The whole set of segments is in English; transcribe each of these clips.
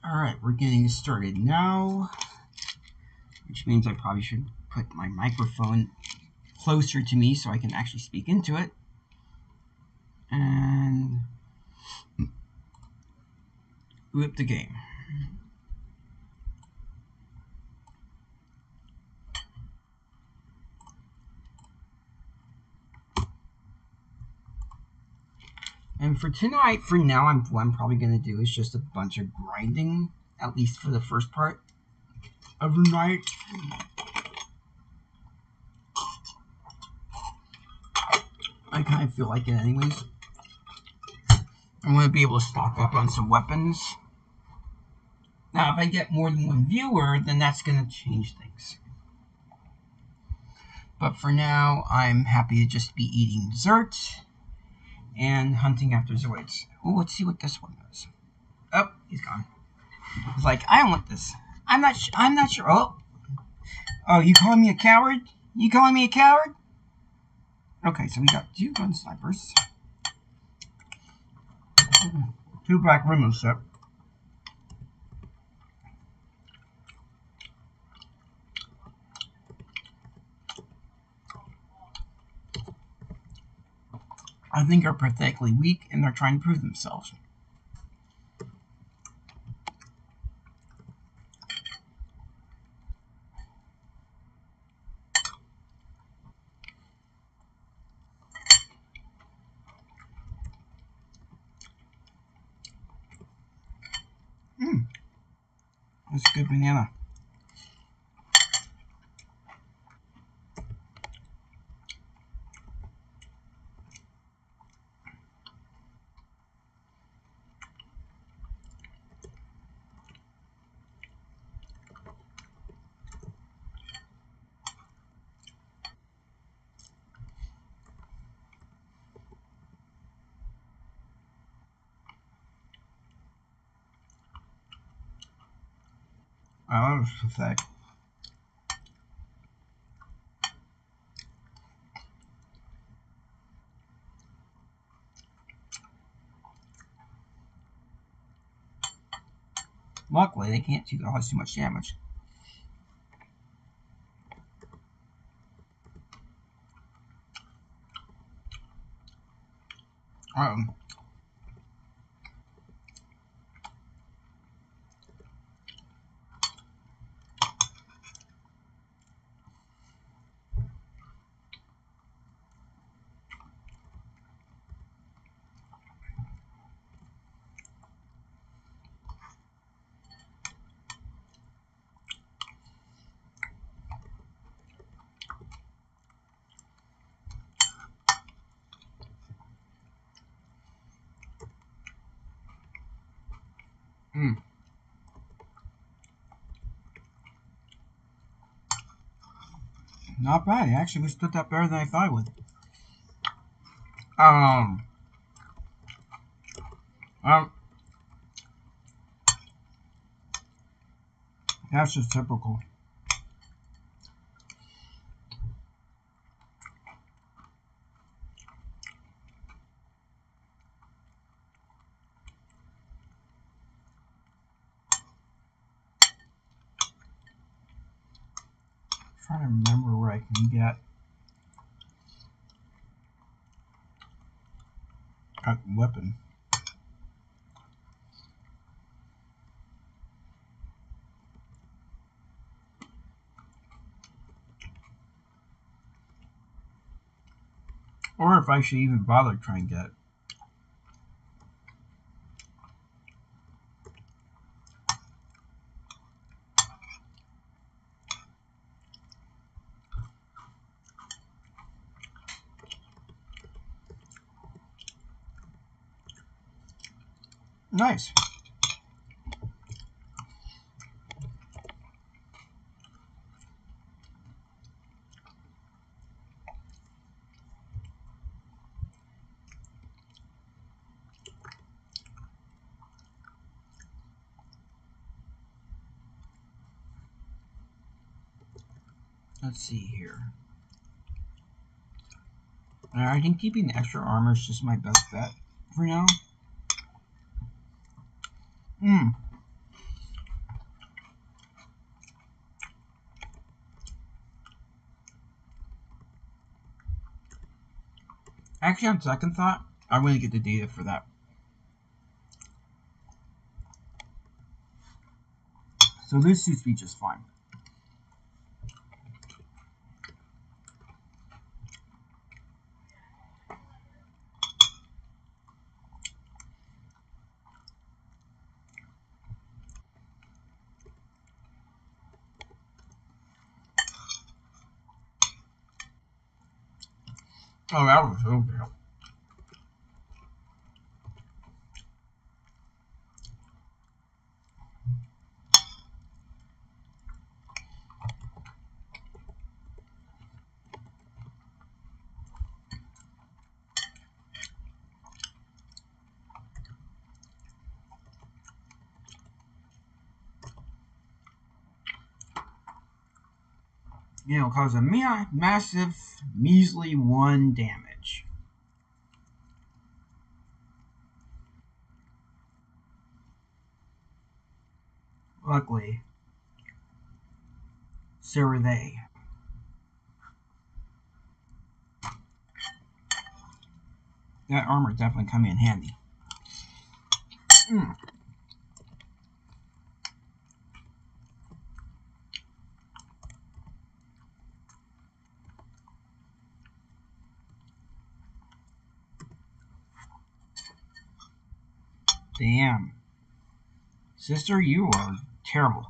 Alright, we're getting started now, which means I probably should put my microphone closer to me so I can actually speak into it. And whip the game. And for tonight, for now, what I'm probably going to do is just a bunch of grinding, at least for the first part of the night. I kind of feel like it anyways. I want to be able to stock up on some weapons. Now, if I get more than one viewer, then that's going to change things. But for now, I'm happy to just be eating dessert and hunting after Zoids. Oh, let's see what this one does. Oh, he's gone. It's like, I don't want this. I'm not sure. Oh, you calling me a coward? You calling me a coward? Okay, so we got 2 gun snipers. 2 black limo set. I think are pathetically weak, and they're trying to prove themselves. That's a good banana. Oh, that was pathetic. Luckily, they can't cause too much damage. Not bad. It actually withstood that better than I thought it would. That's just typical. I'm trying to remember where I can get a weapon. Or if I should even bother trying to get it. Nice. Let's see here. I think keeping the extra armor is just my best bet for now. Actually, on second thought, I'm going to get the data for that. So this suits me just fine. Oh, that was so good. You know, cause a massive, measly 1 damage. Luckily, so are they. That armor definitely come in handy. Damn. Sister, you are terrible.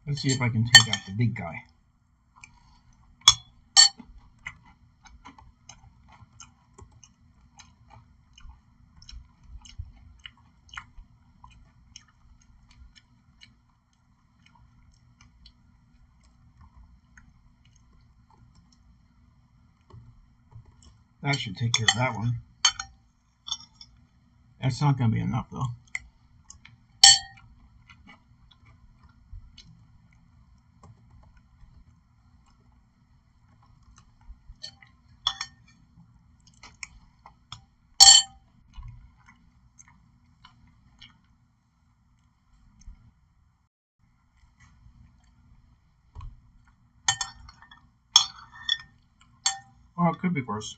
Let's see if I can take out the big guy. That should take care of that one. That's not going to be enough, though. Well, it could be worse.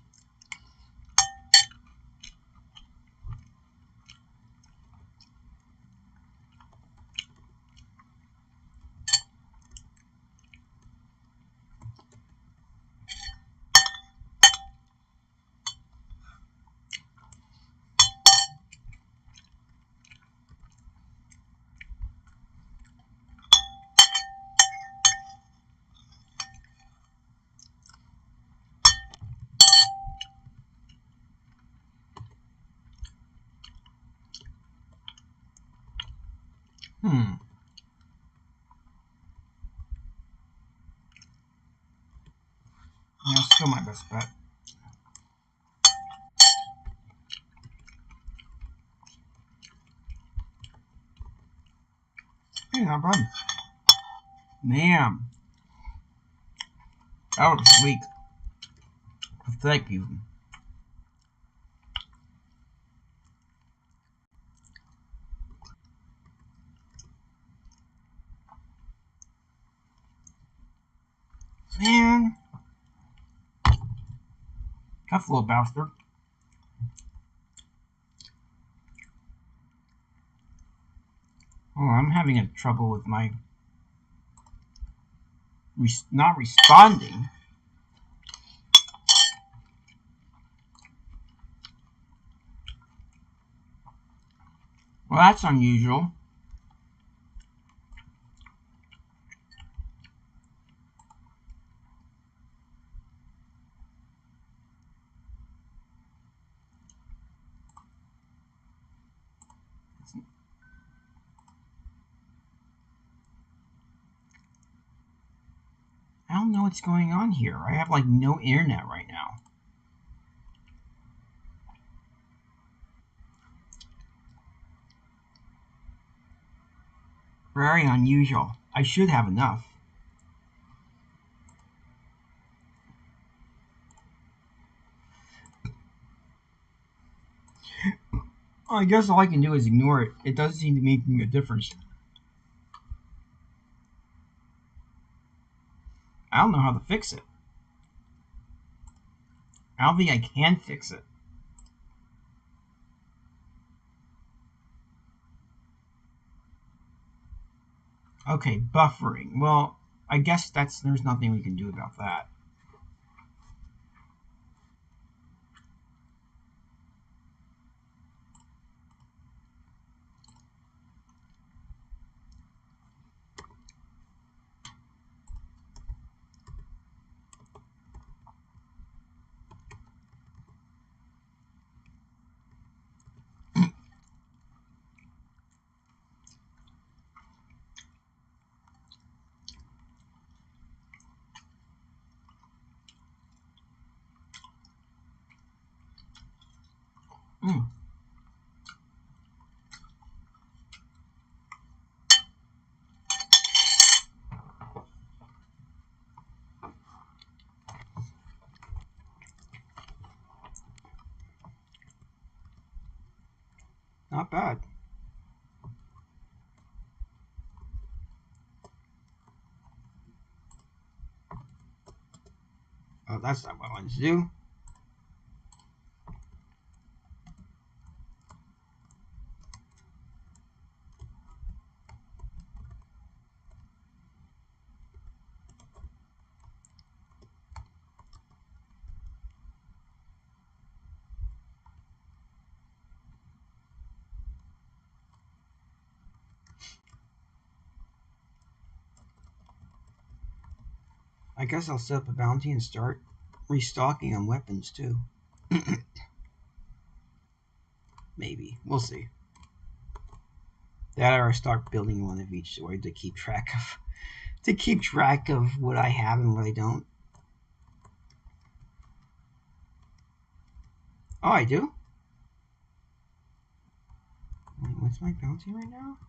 Yeah, still my best bet. Hey, not bad. Man. That was weak. Thank you. Man. Tough little bastard. Oh, I'm having a trouble with my not responding. Well, that's unusual. I don't know what's going on here. I have like no internet right now. Very unusual. I should have enough. Well, I guess all I can do is ignore it. It doesn't seem to be making a difference. I don't know how to fix it. I don't think I can fix it. Okay, buffering. Well, I guess there's nothing we can do about that. Mm, not bad. Oh, that's not what I wanted to do. I guess I'll set up a bounty and start restocking on weapons too. Maybe. We'll see. That or I start building one of each Zoid to keep track of what I have and what I don't. Oh, I do? Wait, what's my bounty right now?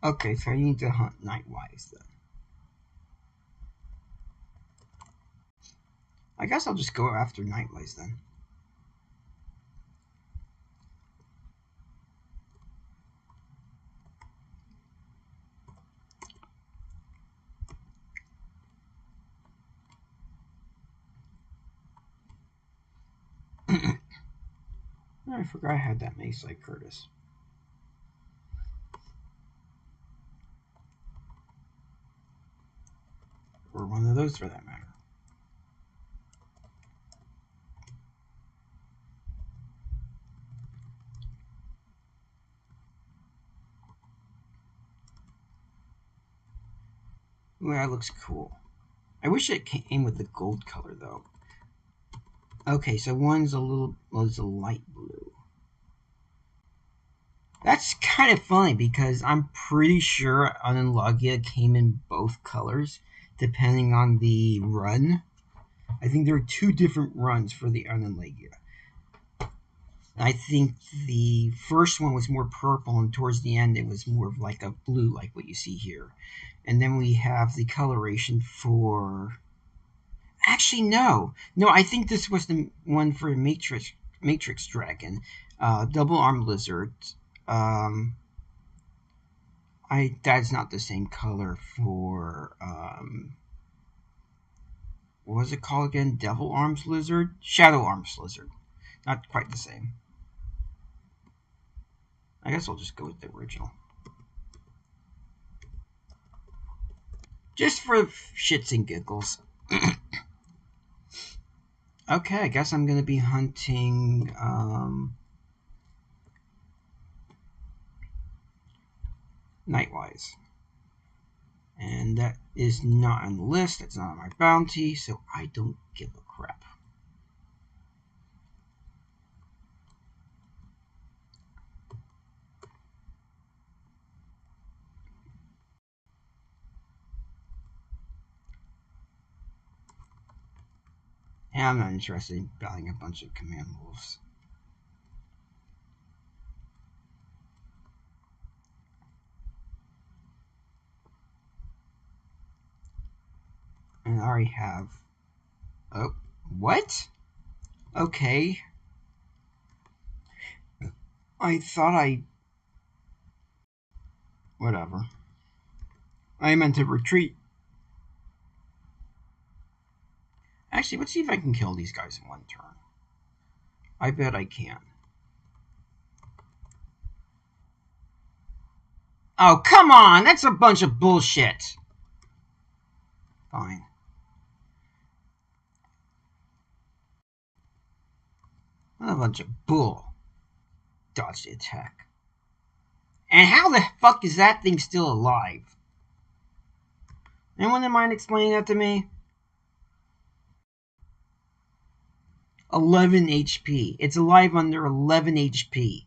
Okay, so I need to hunt Nightwise then. I guess I'll just go after Nightwise then. I forgot I had that mace like Curtis. Or one of those for that matter. Ooh, that looks cool. I wish it came with the gold color though. Okay, so one's a light blue. That's kind of funny because I'm pretty sure Ununlagia came in both colors, depending on the run. I think there are two different runs for the Ununlagia. I think the first one was more purple, and towards the end it was more of like a blue, like what you see here. And then we have the coloration for. Actually, no. I think this was the one for Matrix Dragon, Double Arm Lizard. That's not the same color for what was it called again? Devil Arms Lizard, Shadow Arms Lizard. Not quite the same. I guess I'll just go with the original. Just for shits and giggles. Okay, I guess I'm gonna be hunting Nightwise. And that is not on the list, that's not on my bounty, so I don't give a crap. And I'm not interested in battling a bunch of command wolves. And I already have. Oh, What? Okay. I thought I... Whatever. I meant to retreat. Actually, let's see if I can kill these guys in one turn. I bet I can. Oh, come on! That's a bunch of bullshit! Fine. What a bunch of bull. Dodge the attack. And how the fuck is that thing still alive? Anyone mind explaining that to me? 11 HP. It's alive under 11 HP.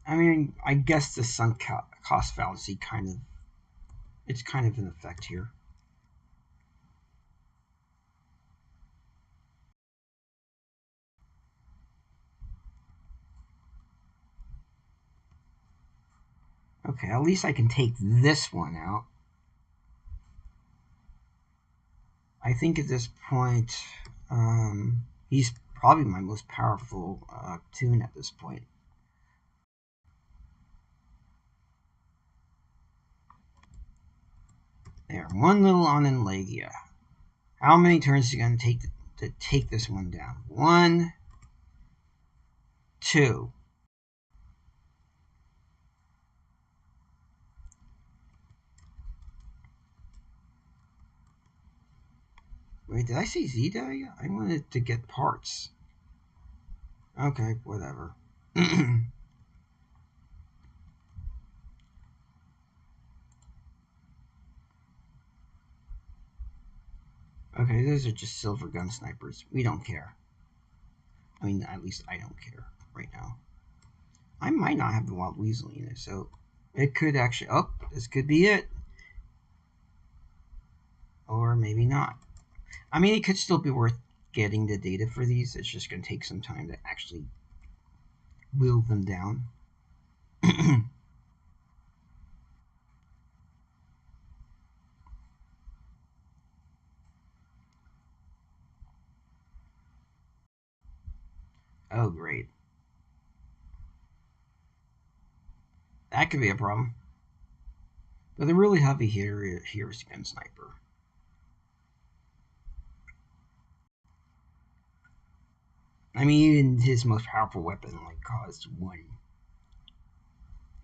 I mean, I guess the sunk cost fallacy it's kind of in effect here. Okay, at least I can take this one out. I think at this point, he's probably my most powerful toon at this point. There, one little Onenlegia. How many turns is it going to take to take this one down? 1, 2. Wait, did I say Z-Die? I wanted to get parts. Okay, whatever. Okay, those are just silver gun snipers. We don't care. I mean, at least I don't care right now. I might not have the Wild Weasel unit, so it could actually... Oh, this could be it. Or maybe not. I mean, it could still be worth getting the data for these. It's just going to take some time to actually wheel them down. Oh, great. That could be a problem. But the really heavy hitter here is the gun sniper. I mean, even his most powerful weapon like caused 1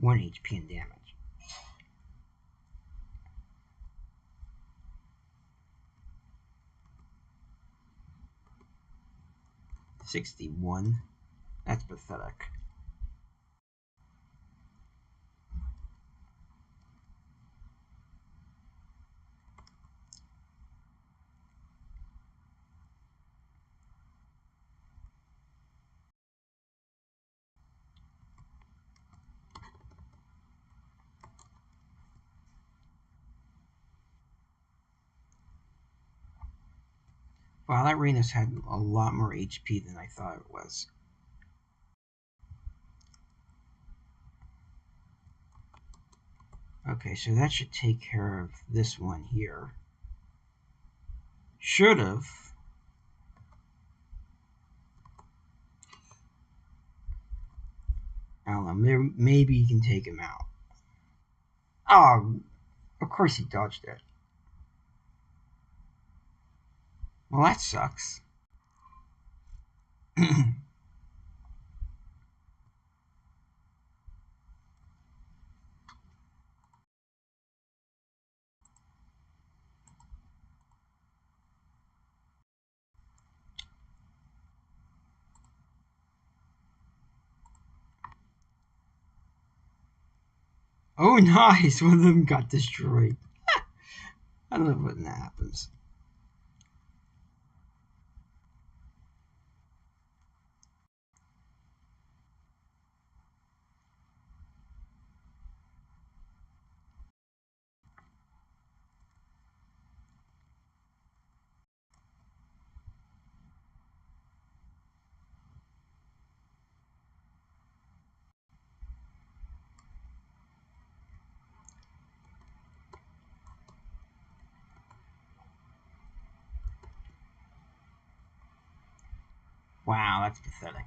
HP in damage. $61. That's pathetic. Wow, that Rhenus had a lot more HP than I thought it was. Okay, so that should take care of this one here. Should have. I don't know, maybe he can take him out. Oh, of course he dodged it. Well, that sucks. Oh, nice! One of them got destroyed. I don't know when that happens. Wow, that's pathetic.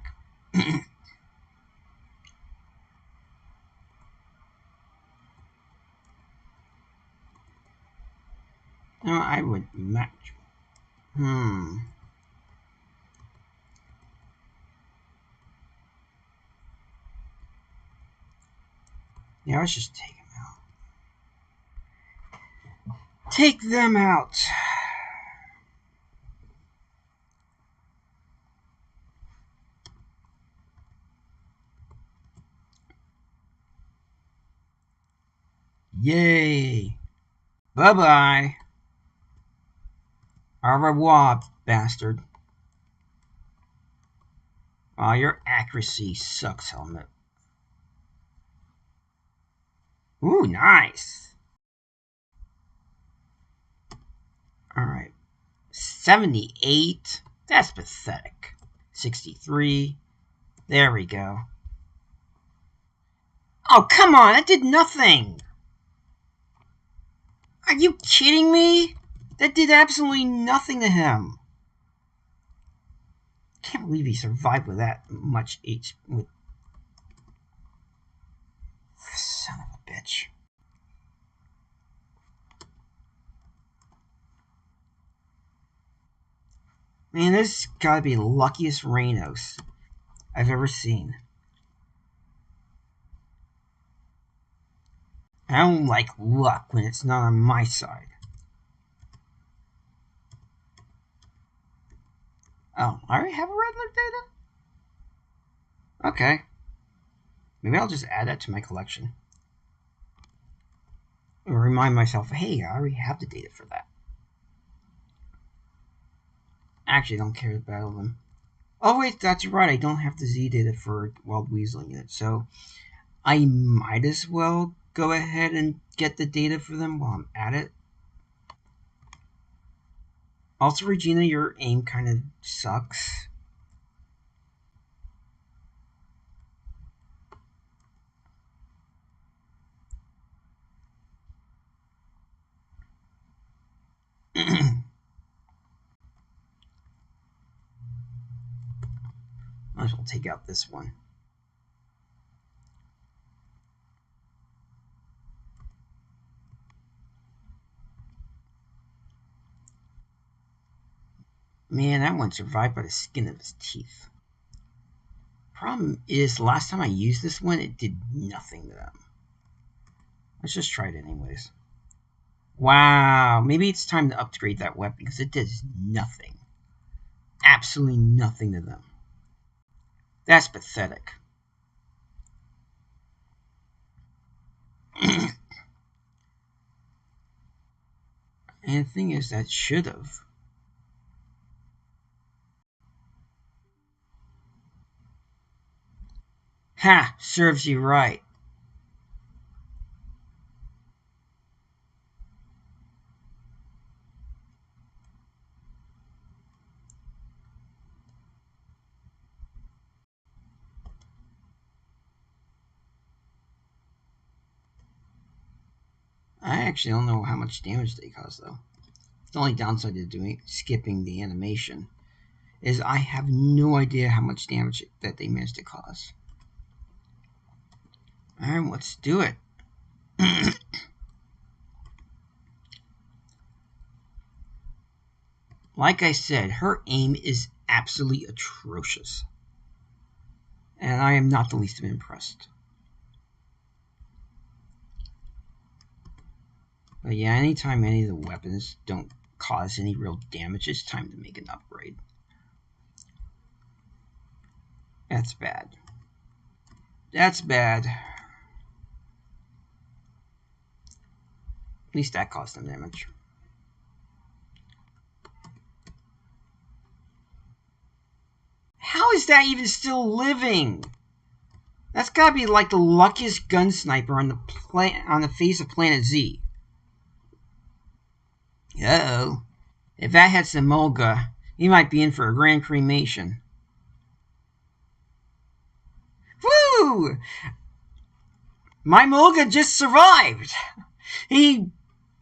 No, I would match. Yeah, let's just take them out. Take them out. Yay. Bye-bye. Au revoir, bastard. Wow, your accuracy sucks, helmet. Ooh, nice. Alright. 78. That's pathetic. 63. There we go. Oh, come on. That did nothing. Are you kidding me? That did absolutely nothing to him. Can't believe he survived with that much HP. Son of a bitch. Man, this gotta be the luckiest Reynos I've ever seen. I don't like luck when it's not on my side. Oh, I already have a red look data? Okay. Maybe I'll just add that to my collection. Or remind myself, hey, I already have the data for that. Actually, I don't care about them. Oh, wait, that's right. I don't have the Z data for Wild Weasel yet, so I might as well go ahead and get the data for them while I'm at it. Also, Regina, your aim kind of sucks. Might as well take out this one. Man, that one survived by the skin of his teeth. Problem is, last time I used this one, it did nothing to them. Let's just try it anyways. Wow, maybe it's time to upgrade that weapon because it does nothing. Absolutely nothing to them. That's pathetic. And the thing is, that should have. Ha! Serves you right. I actually don't know how much damage they cause, though. The only downside to skipping the animation is I have no idea how much damage that they managed to cause. Alright, let's do it. Like I said, her aim is absolutely atrocious. And I am not the least bit impressed. But yeah, anytime any of the weapons don't cause any real damage, it's time to make an upgrade. That's bad. That's bad. At least that caused them damage. How is that even still living? That's gotta be like the luckiest gun sniper on the face of Planet Z. Uh-oh. If that hits the Mulga, he might be in for a grand cremation. Woo! My Mulga just survived! He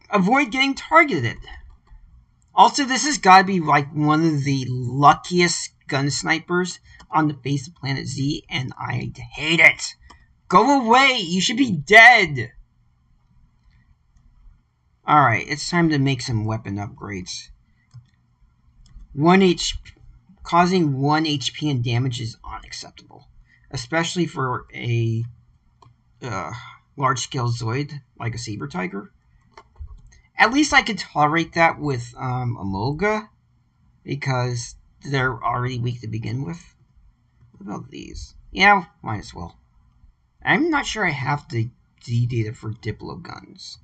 avoided getting targeted. Also, this has got to be like one of the luckiest gun snipers on the face of Planet Z, and I hate it. Go away! You should be dead! Alright, it's time to make some weapon upgrades. Causing 1 HP in damage is unacceptable. Especially for a large-scale Zoid, like a Saber Tiger. At least I could tolerate that with Emolga, because they're already weak to begin with. What about these? Yeah, might as well. I'm not sure I have the Z data for Diplo guns.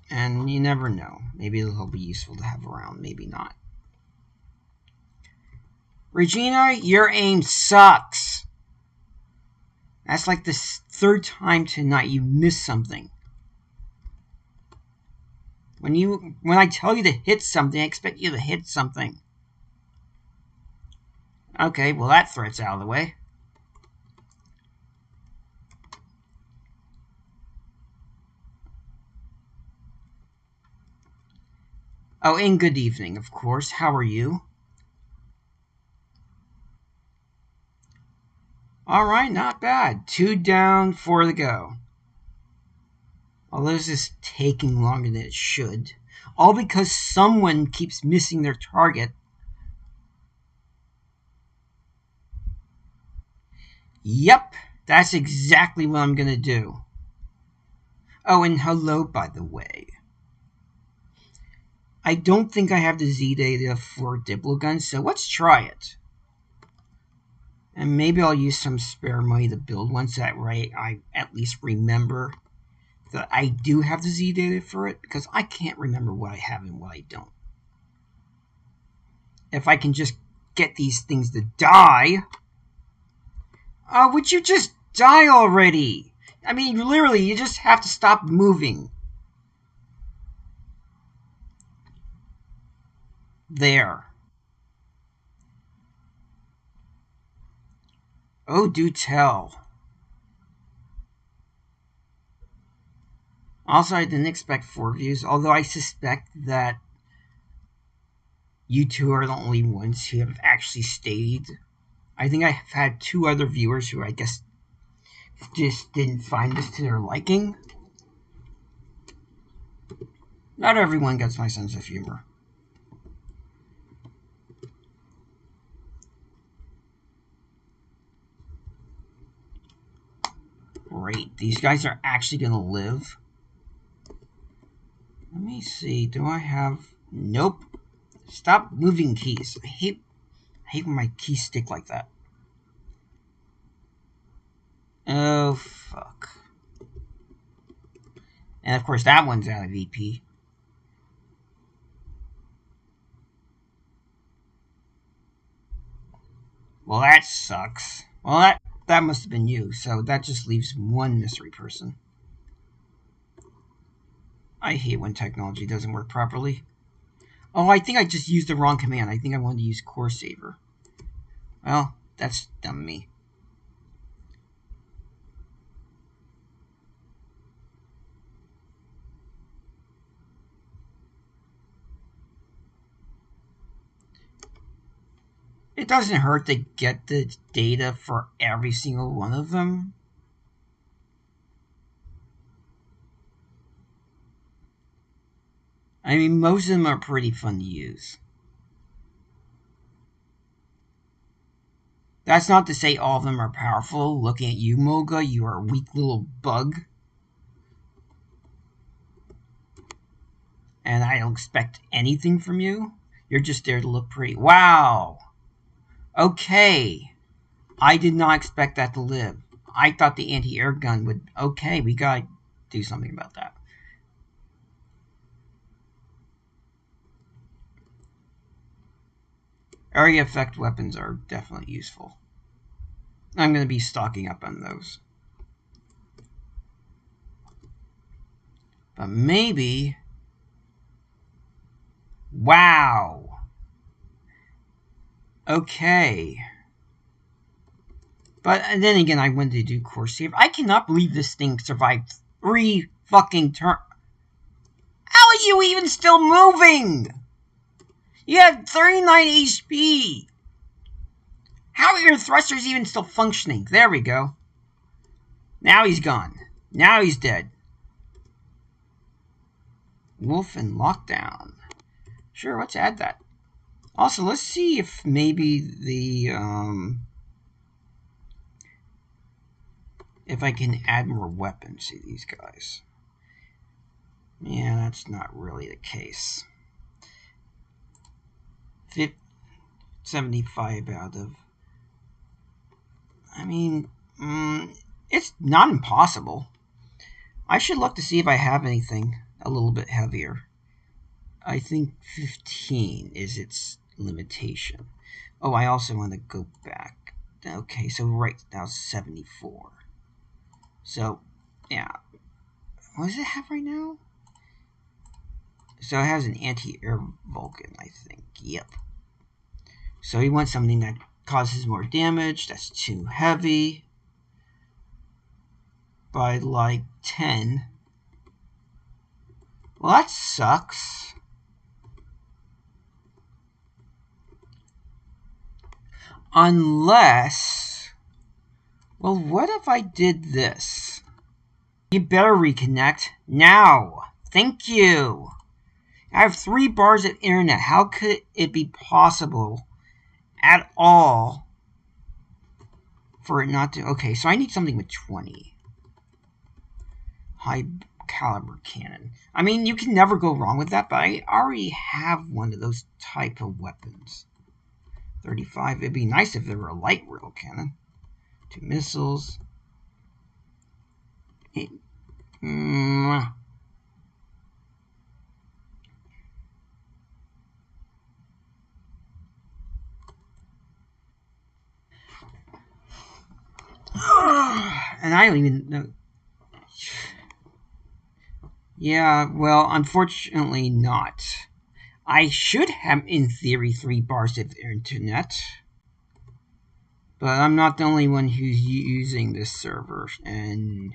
And you never know. Maybe it'll be useful to have around, maybe not. Regina, your aim sucks. That's like the 3rd time tonight you missed something. When I tell you to hit something, I expect you to hit something. Okay, well that threat's out of the way. Oh, and good evening, of course. How are you? Alright, not bad. 2 down, 4 to go. Although this is taking longer than it should. All because someone keeps missing their target. Yep, that's exactly what I'm gonna do. Oh, and hello, by the way. I don't think I have the Z data for Diplo guns, so let's try it. And maybe I'll use some spare money to build one so that I at least remember that I do have the Z data for it, because I can't remember what I have and what I don't. If I can just get these things to die... would you just die already? I mean, literally, you just have to stop moving. There. Oh, do tell. Also, I didn't expect 4 views, although I suspect that you two are the only ones who have actually stayed. I think I've had 2 other viewers who I guess just didn't find this to their liking. Not everyone gets my sense of humor. Great, these guys are actually gonna live. Let me see, do I have... Nope. Stop moving keys. I hate when my keys stick like that. Oh, fuck. And of course that one's out of EP. Well, that sucks. Well, that must have been you, so that just leaves 1 mystery person. I hate when technology doesn't work properly. Oh, I think I just used the wrong command. I think I wanted to use Core Saver. Well, that's dumb of me. It doesn't hurt to get the data for every single one of them. I mean, most of them are pretty fun to use. That's not to say all of them are powerful. Looking at you, Moga, you are a weak little bug. And I don't expect anything from you. You're just there to look pretty. Wow! Okay. I did not expect that to live. I thought the anti-air gun would... Okay, we gotta do something about that. Area effect weapons are definitely useful. I'm going to be stocking up on those. But maybe... Wow! Okay. But then again, I wanted to do Core Saver. I cannot believe this thing survived 3 fucking turns. How are you even still moving? You have 39 HP! How are your thrusters even still functioning? There we go. Now he's gone. Now he's dead. Wolf and lockdown. Sure, let's add that. Also, let's see if maybe the, if I can add more weapons to these guys. Yeah, that's not really the case. 75 out of... I mean, it's not impossible. I should look to see if I have anything a little bit heavier. I think 15 is its limitation. Oh, I also want to go back. Okay, so right now 74. So, yeah. What does it have right now? So it has an anti-air Vulcan, I think. Yep. So you want something that causes more damage. That's too heavy. By like 10. Well, that sucks. Unless... Well, what if I did this? You better reconnect. Now! Thank you! I have 3 bars of internet. How could it be possible at all for it not to... Okay, so I need something with 20. High caliber cannon. I mean, you can never go wrong with that, but I already have one of those type of weapons. 35. It'd be nice if there were a light rail cannon. 2 missiles. And I don't even know. Yeah, well, unfortunately not. I should have, in theory, 3 bars of internet. But I'm not the only one who's using this server. And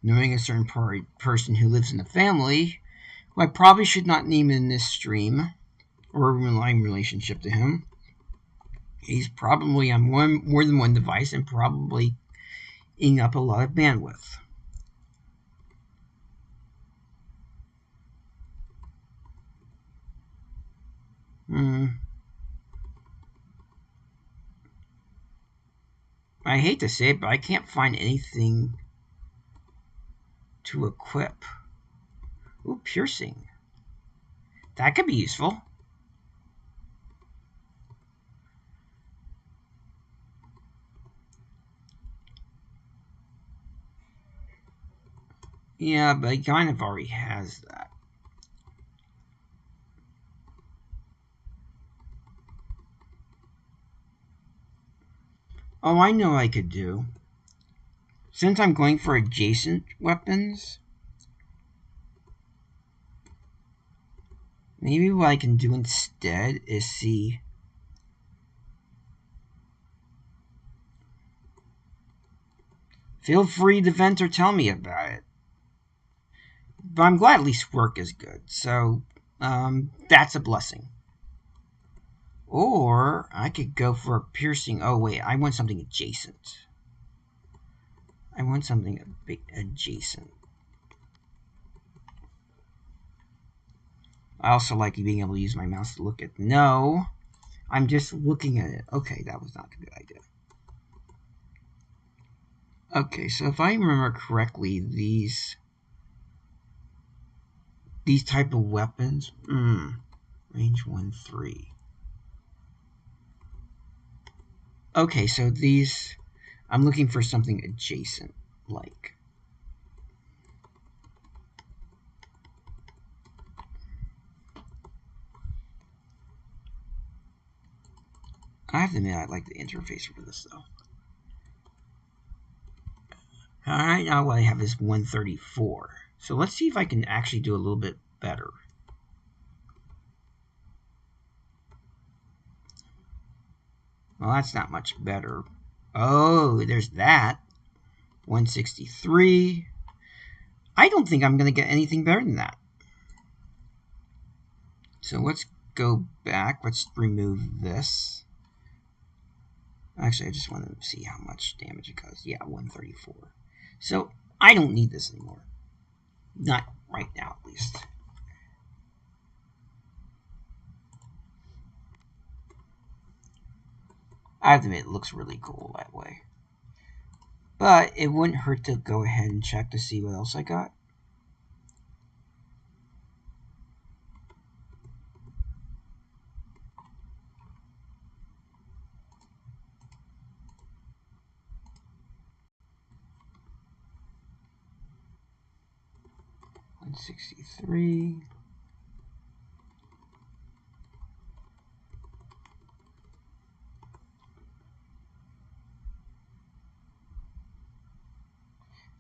knowing a certain person who lives in the family, who I probably should not name in this stream, or relying relationship to him. He's probably on more than one device and probably eating up a lot of bandwidth. I hate to say it, but I can't find anything to equip. Ooh, piercing. That could be useful. Yeah, but he kind of already has that. Oh, I know what I could do. Since I'm going for adjacent weapons, maybe what I can do instead is see... Feel free to vent or tell me about it. But I'm glad at least work is good, so that's a blessing. Or I could go for a piercing. Oh, wait, I want something adjacent. I want something a bit adjacent. I also like being able to use my mouse to look at... No, I'm just looking at it. Okay, that was not a good idea. Okay, so if I remember correctly, these type of weapons... range 1-3. Okay, so these... I'm looking for something adjacent, like... I have to admit, I like the interface for this, though. Alright, now what I have is 134. So let's see if I can actually do a little bit better. Well, that's not much better. Oh, there's that. 163. I don't think I'm going to get anything better than that. So let's go back. Let's remove this. Actually, I just want to see how much damage it does. Yeah, 134. So I don't need this anymore. Not right now, at least. I have to admit, it looks really cool that way. But it wouldn't hurt to go ahead and check to see what else I got. $163.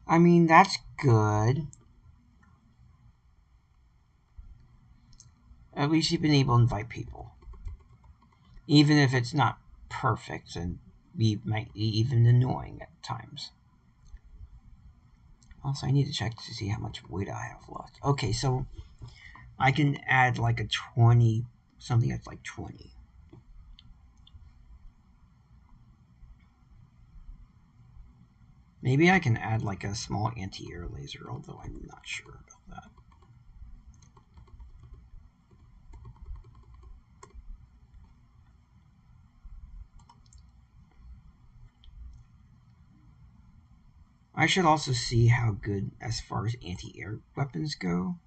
I mean, that's good. At least you've been able to invite people. Even if it's not perfect and might be even annoying at times. Also, I need to check to see how much weight I have left. Okay, so I can add like a 20, something that's like 20. Maybe I can add like a small anti-air laser, although I'm not sure about that. I should also see how good as far as anti-air weapons go.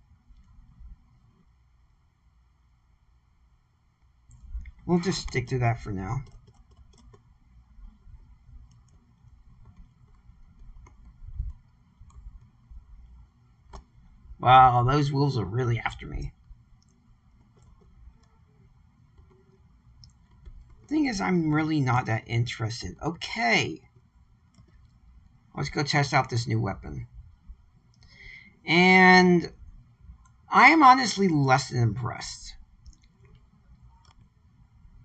We'll just stick to that for now. Wow, those wolves are really after me. Thing is, I'm really not that interested. Okay. Let's go test out this new weapon. And I am honestly less than impressed.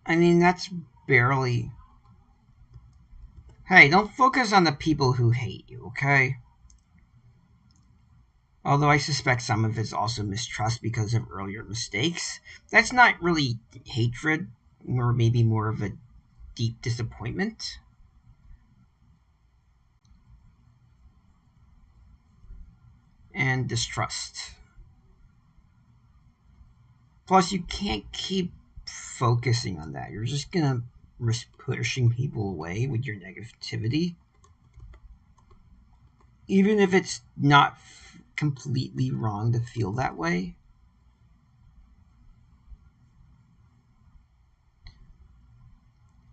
I mean, that's barely... Hey, don't focus on the people who hate you, okay? Although I suspect some of it's also mistrust because of earlier mistakes. That's not really hatred, or maybe more of a deep disappointment. And distrust. Plus, you can't keep focusing on that. You're just gonna risk pushing people away with your negativity. Even if it's not completely wrong to feel that way.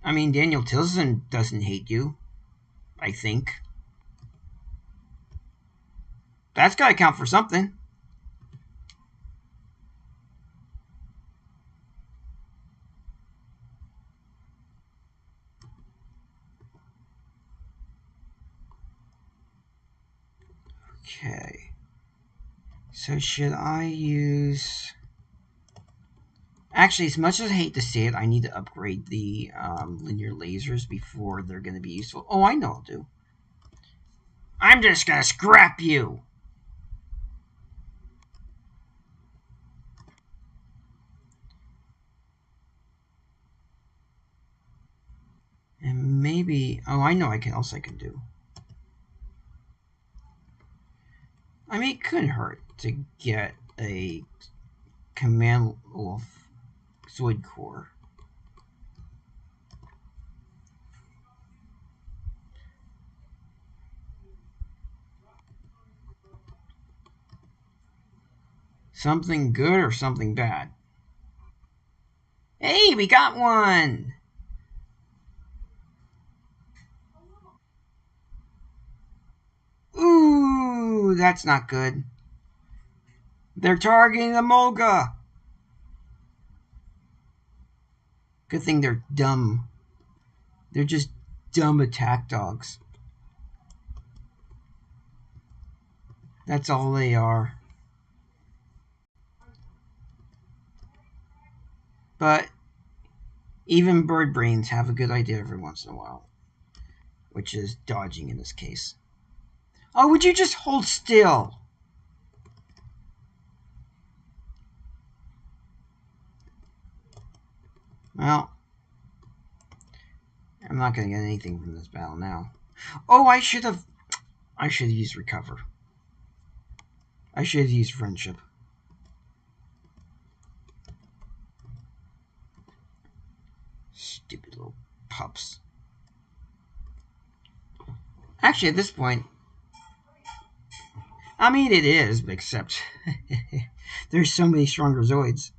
I mean, Daniel Tilson doesn't hate you, I think. That's gotta count for something. Okay. So should I use... Actually, as much as I hate to say it, I need to upgrade the linear lasers before they're going to be useful. Oh, I know I'll do. I'm just going to scrap you! And maybe... Oh, I know I can else I can do. I mean, it couldn't hurt to get a command wolf Zoid core. Something good or something bad? Hey, we got one! Ooh, that's not good. They're targeting the Mulga! Good thing they're dumb. They're just dumb attack dogs. That's all they are. But even bird brains have a good idea every once in a while. Which is dodging in this case. Oh, would you just hold still? Well, I'm not going to get anything from this battle now. Oh, I should have used recover. I should have used friendship. Stupid little pups. Actually, at this point, I mean, it is, except there's so many stronger Zoids.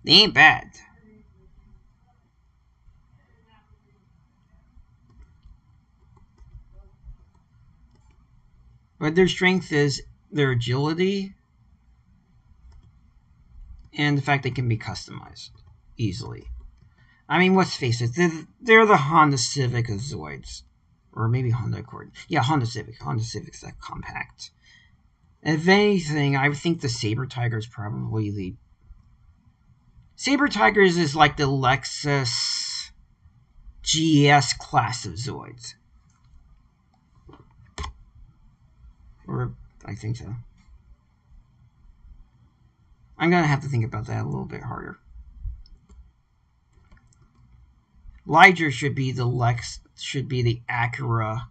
They ain't bad. But their strength is their agility and the fact they can be customized easily. I mean, let's face it, they're the Honda Civic of Zoids. Or maybe Honda Accord. Yeah, Honda Civic. Honda Civic's that compact. If anything, I think the Saber Tiger is probably the... Saber Tigers is like the Lexus GS class of Zoids. Or, I think so. I'm going to have to think about that a little bit harder. Liger should be the Acura.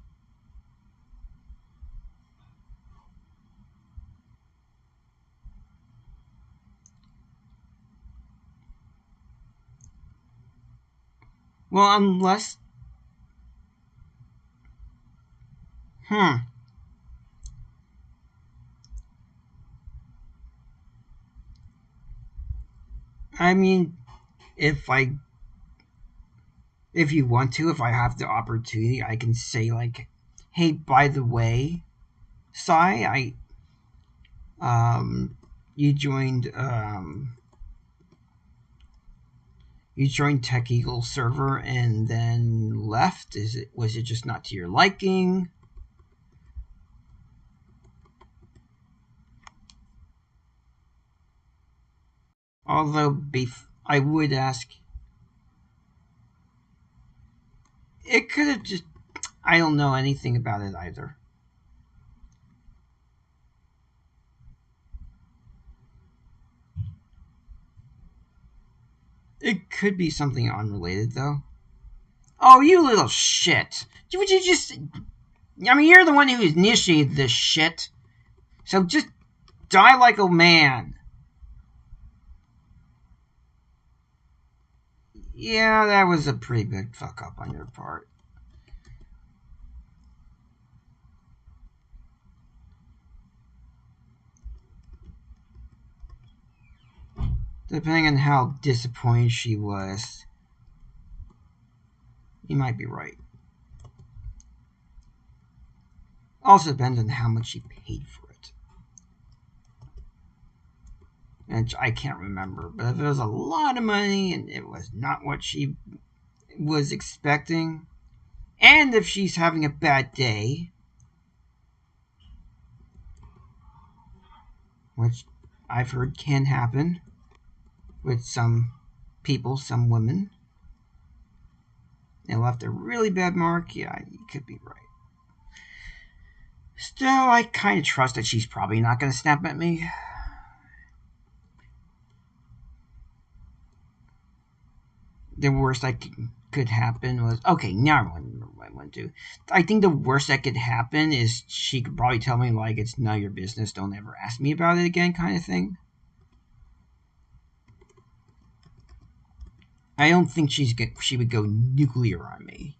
Well, unless... I mean, if you want to, if I have the opportunity, I can say, like, hey, by the way, Sai, you joined Tech Eagle server and then left. Was it just not to your liking? Although I would ask, it could have just, I don't know anything about it either. It could be something unrelated, though. Oh, you little shit. Would you just... I mean, you're the one who initiated this shit. So just die like a man. Yeah, that was a pretty big fuck up on your part. Depending on how disappointed she was, you might be right. Also depends on how much she paid for it. And I can't remember, but if it was a lot of money and it was not what she was expecting, and if she's having a bad day, which I've heard can happen with some people, some women, and left a really bad mark, yeah, you could be right. Still, I kind of trust that she's probably not going to snap at me. The worst I could happen was... Okay, now I remember what I went to. I think the worst that could happen is she could probably tell me, like, it's none of your business, don't ever ask me about it again, kind of thing. I don't think she would go nuclear on me.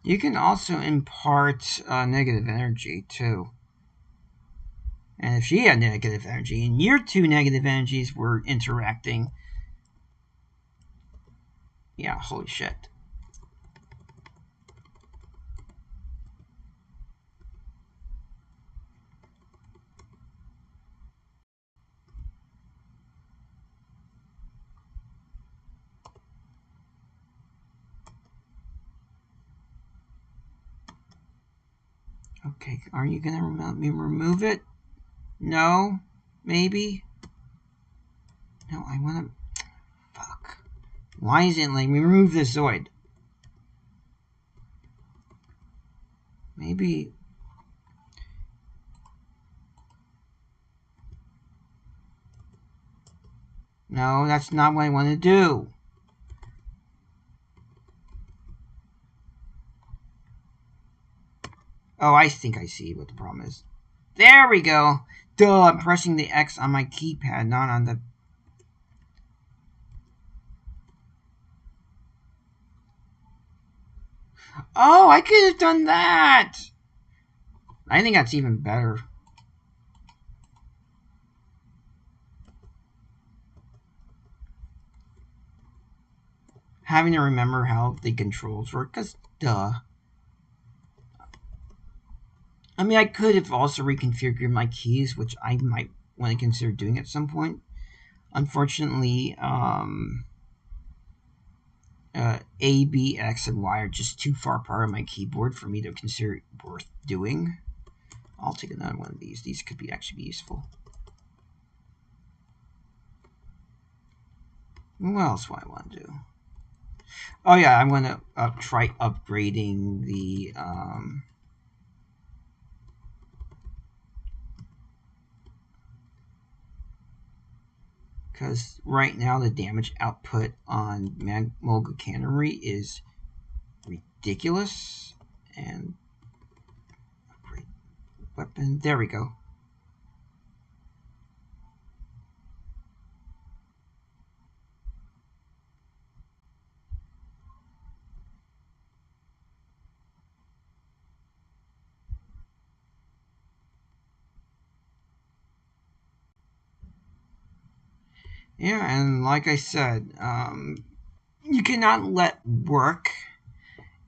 You can also impart negative energy, too. And if she had negative energy, and your two negative energies were interacting... Yeah, holy shit. Okay, are you gonna let me remove it? No? Maybe? No, I want to... Fuck. Why isn't letting me remove this Zoid? Maybe... No, that's not what I want to do. Oh, I think I see what the problem is. There we go. Duh, I'm pressing the X on my keypad, not on the... Oh, I could have done that! I think that's even better. Having to remember how the controls work, because duh. I mean, I could have also reconfigured my keys, which I might want to consider doing at some point. Unfortunately, A, B, X, and Y are just too far apart on my keyboard for me to consider it worth doing. I'll take another one of these. These could actually be useful. What else do I want to do? Oh yeah, I want to try upgrading the because right now the damage output on Mulga Cannery is ridiculous. And upgrade weapon. There we go. Yeah, and like I said, you cannot let work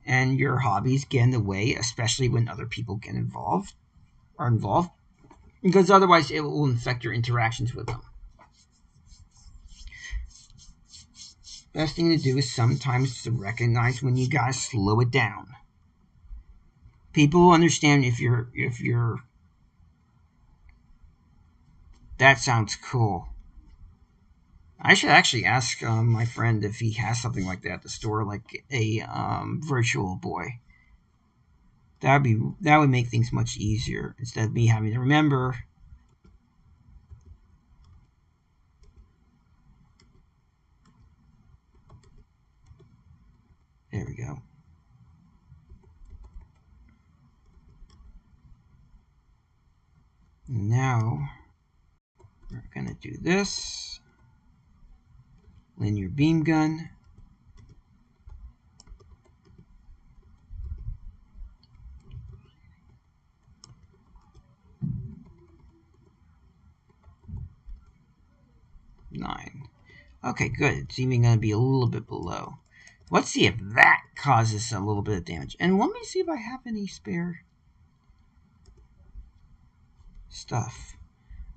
and your hobbies get in the way, especially when other people get involved, because otherwise it will infect your interactions with them. Best thing to do is sometimes to recognize when you gotta slow it down. People understand if you're. That sounds cool. I should actually ask my friend if he has something like that at the store, like a virtual boy. That would make things much easier instead of me having to remember. There we go. Now we're gonna do this. Linear beam gun. Nine. Okay, good. It's even going to be a little bit below. Let's see if that causes a little bit of damage. And let me see if I have any spare stuff.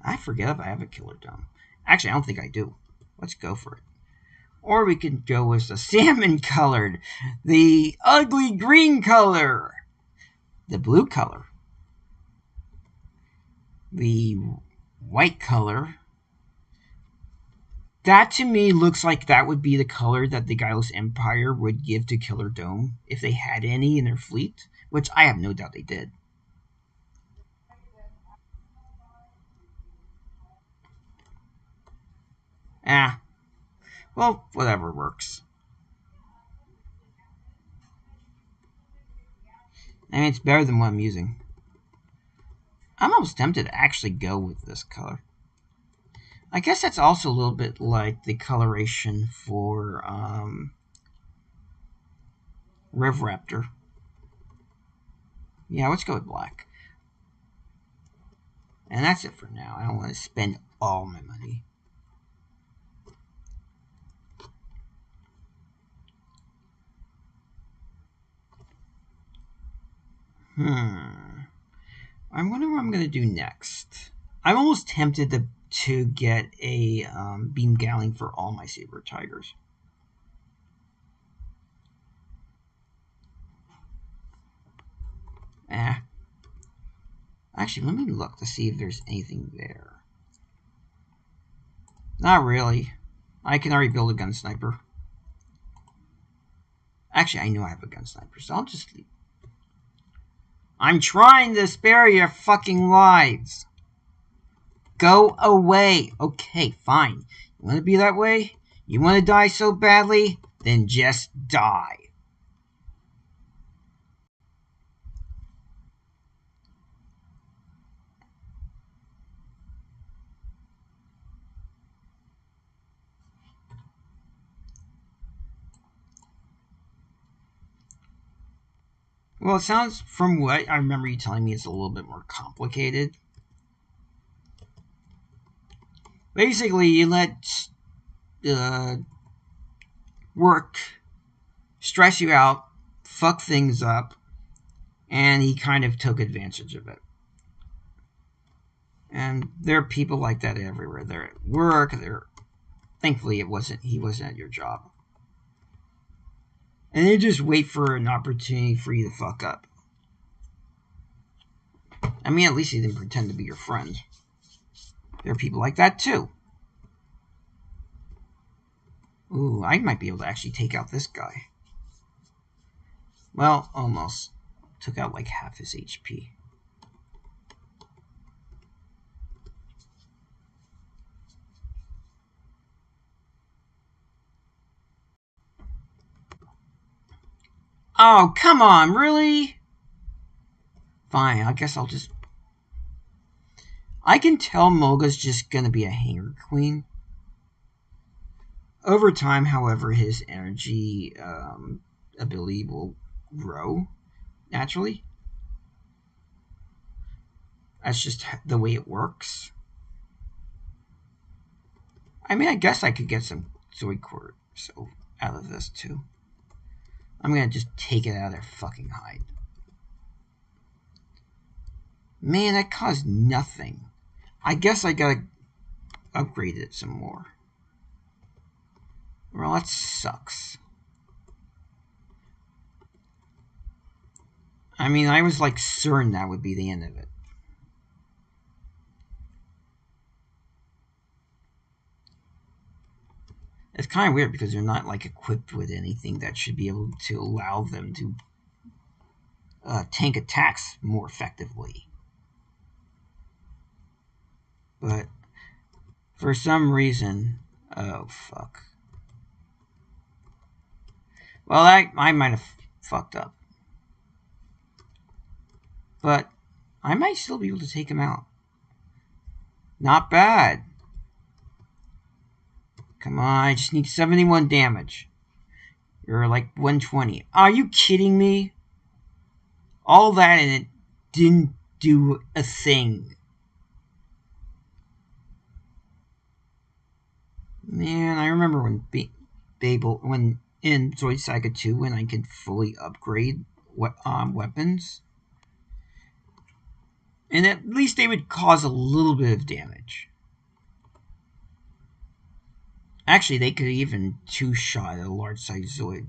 I forget if I have a killer dome. Actually, I don't think I do. Let's go for it. Or we could go with the salmon colored, the ugly green color, the blue color, the white color. That to me looks like that would be the color that the Guileless Empire would give to Killer Dome if they had any in their fleet, which I have no doubt they did. Ah, well, whatever works. I mean, it's better than what I'm using. I'm almost tempted to actually go with this color. I guess that's also a little bit like the coloration for Rev Raptor. Yeah, let's go with black. And that's it for now. I don't want to spend all my money. I wonder what I'm going to do next. I'm almost tempted to get a beam galling for all my saber tigers. Actually, let me look to see if there's anything there. Not really. I can already build a gun sniper. Actually, I know I have a gun sniper, so I'll just leave. I'm trying to spare your fucking lives. Go away. Okay, fine. You want to be that way? You want to die so badly? Then just die. Well, it sounds, from what I remember you telling me, it's a little bit more complicated. Basically, you let work stress you out, fuck things up, and he kind of took advantage of it. And there are people like that everywhere. They're at work. Thankfully, he wasn't at your job. And they just wait for an opportunity for you to fuck up. I mean, at least he didn't pretend to be your friend. There are people like that too. Ooh, I might be able to actually take out this guy. Well, almost. Took out like half his HP. Oh, come on, really? Fine, I guess I'll just... I can tell Mulga's just gonna be a hanger queen. Over time, however, his energy ability will grow naturally. That's just the way it works. I mean, I guess I could get some Zoid core so out of this too. I'm gonna just take it out of their fucking hide. Man, that caused nothing. I guess I gotta upgrade it some more. Well, that sucks. I mean, I was like certain that would be the end of it. It's kind of weird because they're not like equipped with anything that should be able to allow them to tank attacks more effectively. But for some reason, oh fuck. Well, I might have fucked up. But I might still be able to take him out. Not bad. Come on, I just need 71 damage. You're like 120. Are you kidding me? All that and it didn't do a thing. Man, I remember when when in Zoids Saga 2 when I could fully upgrade weapons. And at least they would cause a little bit of damage. Actually, they could even two-shot a large-sized Zoid.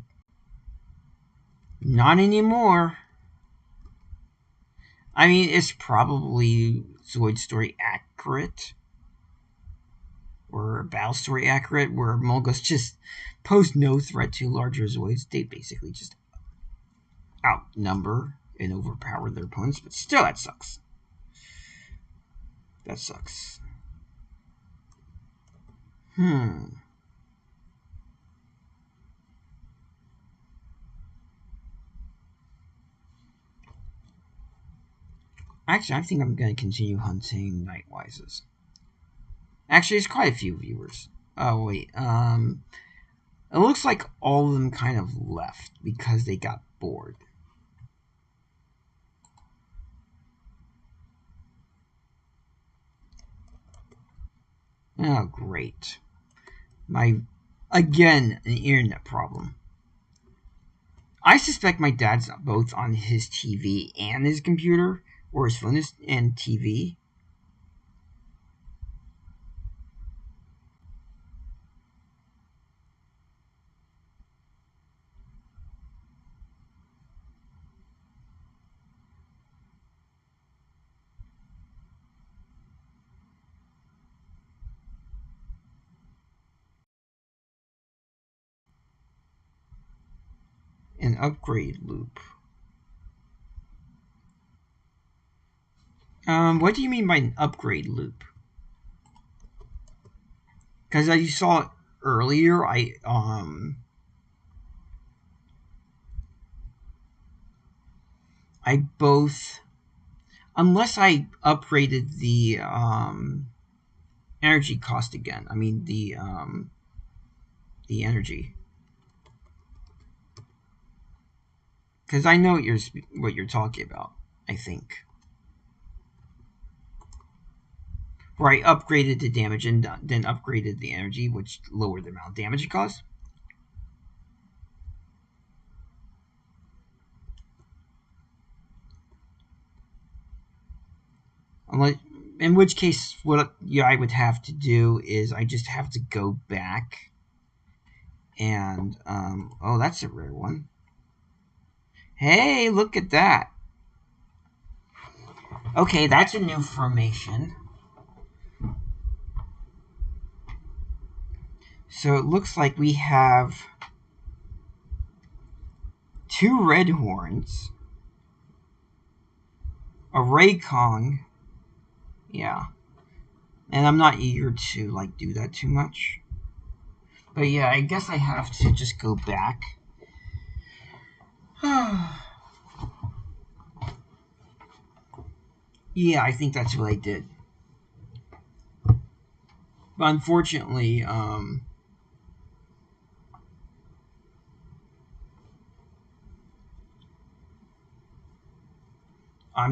Not anymore. I mean, it's probably Zoid story accurate. Or battle story accurate, where Mulgas just pose no threat to larger Zoids. They basically just outnumber and overpower their opponents, but still, that sucks. That sucks. Actually, I think I'm going to continue hunting Nightwises. Actually, there's quite a few viewers. Oh, wait. It looks like all of them kind of left because they got bored. Oh, great. Again, an internet problem. I suspect my dad's both on his TV and his computer, or his phone and TV. An upgrade loop. What do you mean by an upgrade loop? Because as you saw it earlier, I both, unless I upgraded the energy cost again. I mean the energy. Because I know what you're talking about, I think. Where I upgraded the damage and then upgraded the energy, which lowered the amount of damage it caused. In which case, what I would have to do is I just have to go back and, oh, that's a rare one. Hey, look at that. Okay, that's a new formation. So it looks like we have 2 red horns, a Raycong, yeah, and I'm not eager to like do that too much, but yeah, I guess I have to just go back. Yeah, I think that's what I did, but unfortunately, I'm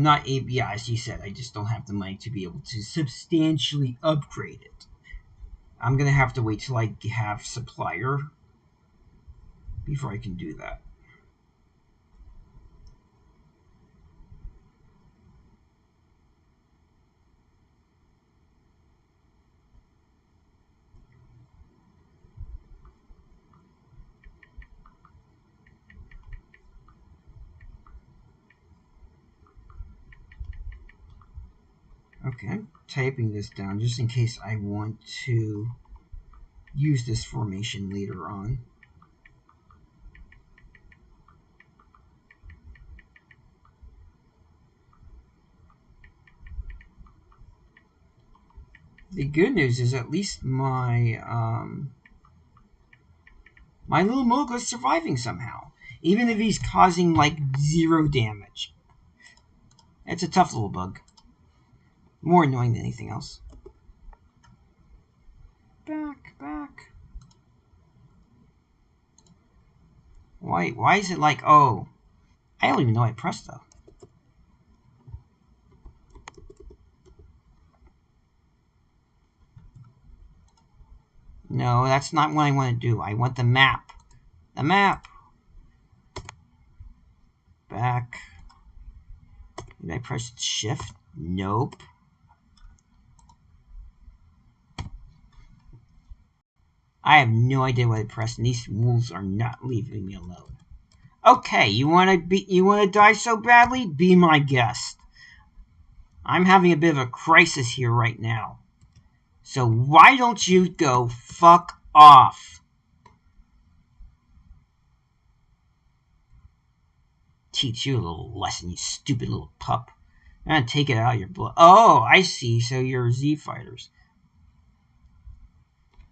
not able, yeah, as you said, I just don't have the money to be able to substantially upgrade it. I'm going to have to wait till I have supplier before I can do that. Okay, I'm typing this down just in case I want to use this formation later on. The good news is at least my my little mogul is surviving somehow, even if he's causing like 0 damage. It's a tough little bug. More annoying than anything else. Back. Why is it like, oh, I don't even know I pressed though. No, that's not what I want to do. I want the map. The map. Back. Did I press shift? Nope. I have no idea what I pressed, and these wolves are not leaving me alone. Okay, you wanna die so badly? Be my guest. I'm having a bit of a crisis here right now. So why don't you go fuck off? Teach you a little lesson, you stupid little pup. I'm gonna take it out of your blood. Oh, I see. So you're Z fighters.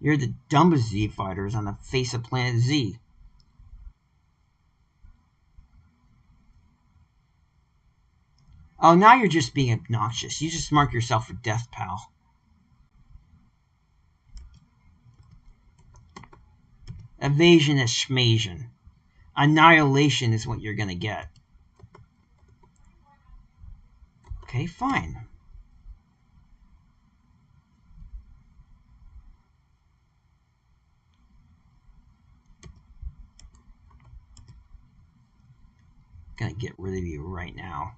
You're the dumbest Z fighters on the face of planet Z. Oh, now you're just being obnoxious. You just mark yourself for death, pal. Evasion is schmasion. Annihilation is what you're gonna get. Okay, fine. Gonna get rid of you right now.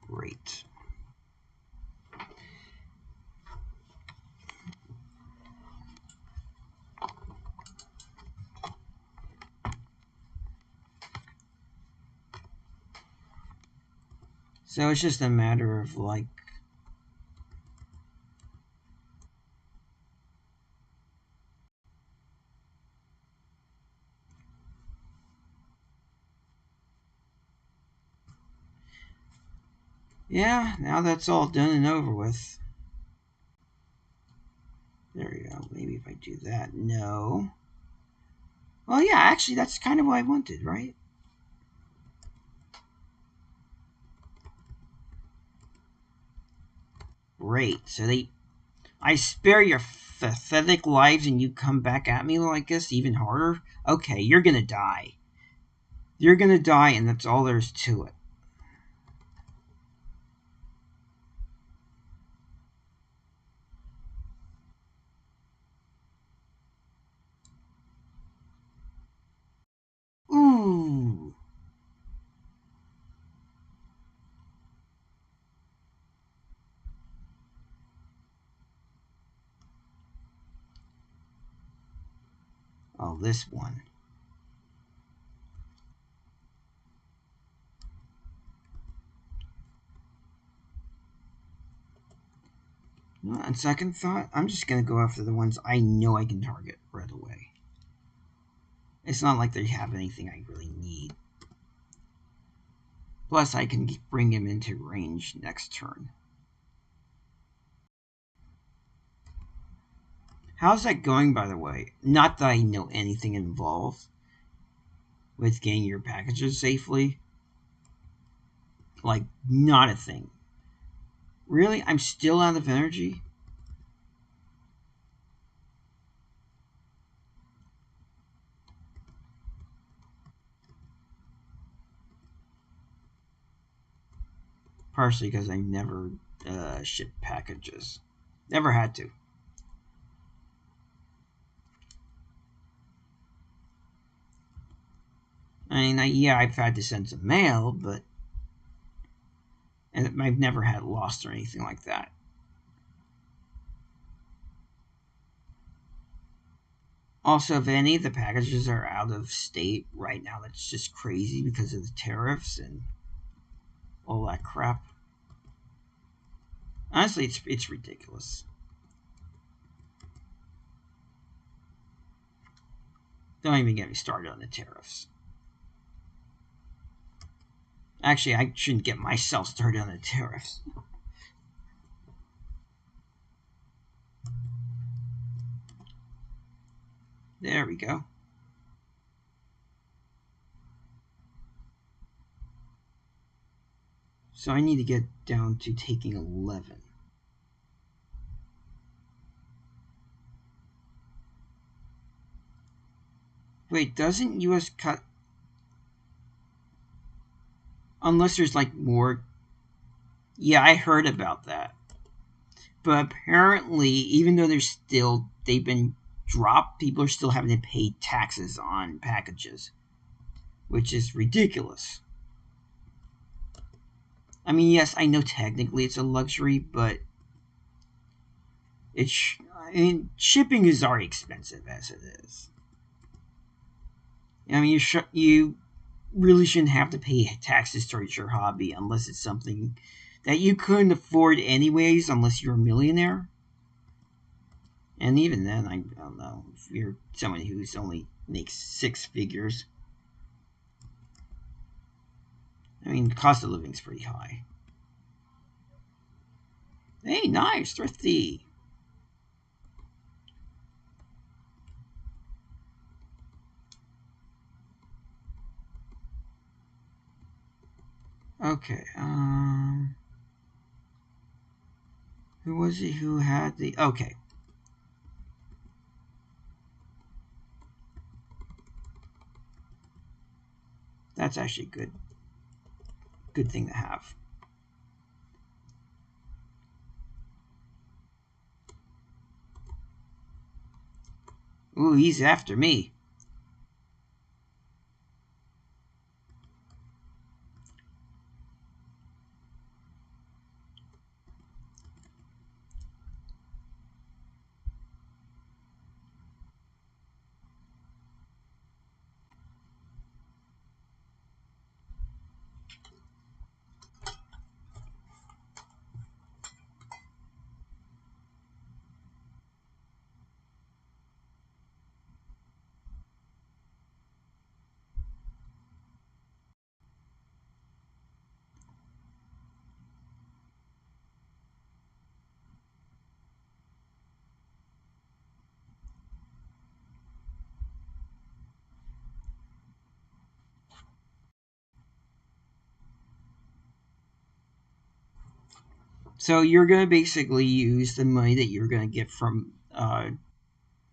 Great. So it's just a matter of like Yeah, now that's all done and over with. There we go. Maybe if I do that. No. Well, yeah, actually, that's kind of what I wanted, right? Great. So I spare your pathetic lives and you come back at me like this even harder? Okay, you're gonna die. You're gonna die, and that's all there is to it. Ooh. Oh, this one. On second thought, I'm just gonna go after the ones I know I can target right away. It's not like they have anything I really need. Plus, I can bring him into range next turn. How's that going, by the way? Not that I know anything involved with getting your packages safely. Like, not a thing. Really? I'm still out of energy? Partially because I never shipped packages. Never had to. I mean, yeah, I've had to send some mail, but... And I've never had lost or anything like that. Also, if any of the packages are out of state right now, that's just crazy because of the tariffs and all that crap. Honestly, it's ridiculous. Don't even get me started on the tariffs. Actually, I shouldn't get myself started on the tariffs. There we go. So I need to get down to taking 11. Wait, doesn't US cut... Unless there's like more... Yeah, I heard about that. But apparently, even though they've been dropped, people are still having to pay taxes on packages, which is ridiculous. I mean, yes, I know technically it's a luxury, but shipping is already expensive as it is. I mean, you really shouldn't have to pay taxes towards your hobby unless it's something that you couldn't afford anyways, unless you're a millionaire. And even then, I don't know, if you're someone who's only makes 6 figures. I mean, the cost of living is pretty high. Hey, nice, thrifty. Okay, who was it who had the... Okay. That's actually good. Good thing to have. Ooh, he's after me. So you're going to basically use the money that you're going to get from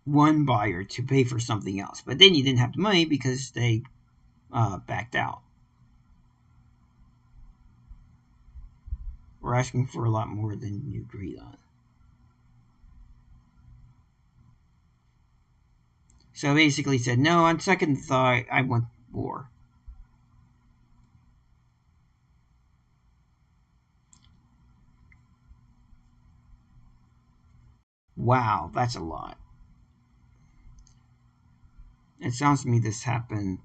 one buyer to pay for something else. But then you didn't have the money because they backed out. We're asking for a lot more than you agreed on. So basically said, no, on second thought, I want more. Wow, that's a lot. It sounds to me this happened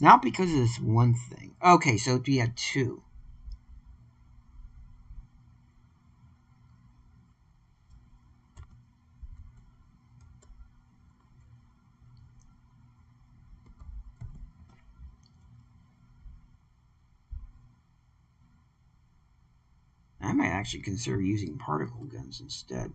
not because of this one thing. Okay, so we had two. I might actually consider using particle guns instead.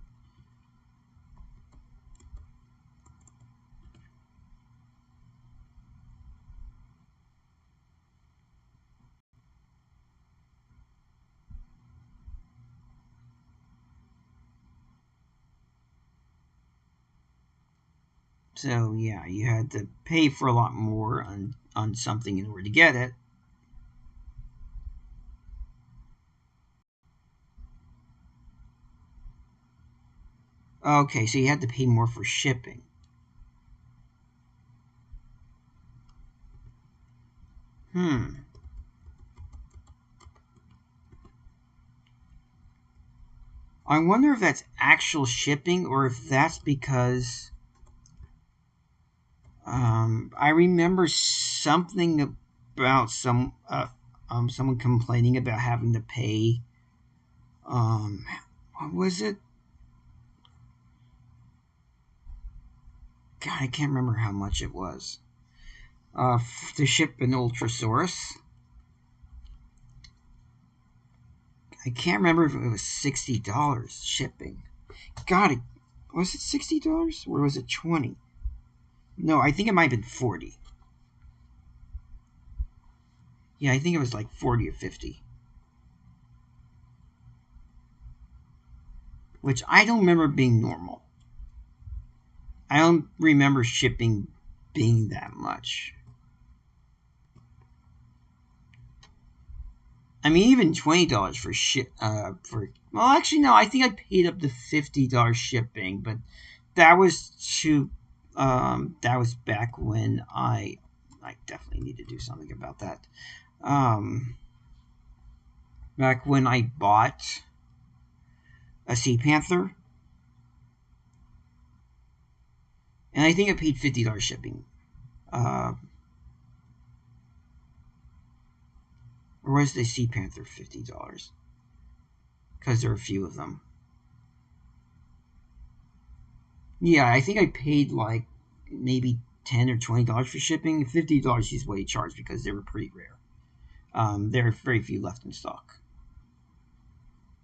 So yeah, you had to pay for a lot more on something in order to get it. Okay, so you had to pay more for shipping. I wonder if that's actual shipping or if that's because I remember something about someone complaining about having to pay. What was it? God, I can't remember how much it was. To ship an Ultrasaurus. I can't remember if it was $60 shipping. God, was it $60 or was it 20? No, I think it might have been 40. Yeah, I think it was like 40 or 50. Which I don't remember being normal. I don't remember shipping being that much. I mean, even $20 for well, actually no, I think I paid up to $50 shipping, but that was that was back when I definitely need to do something about that. Back when I bought a Sea Panther, and I think I paid $50 shipping. Or was the Sea Panther $50? Because there are a few of them. Yeah, I think I paid like maybe $10 or $20 for shipping. $50 is what he charged because they were pretty rare. There are very few left in stock.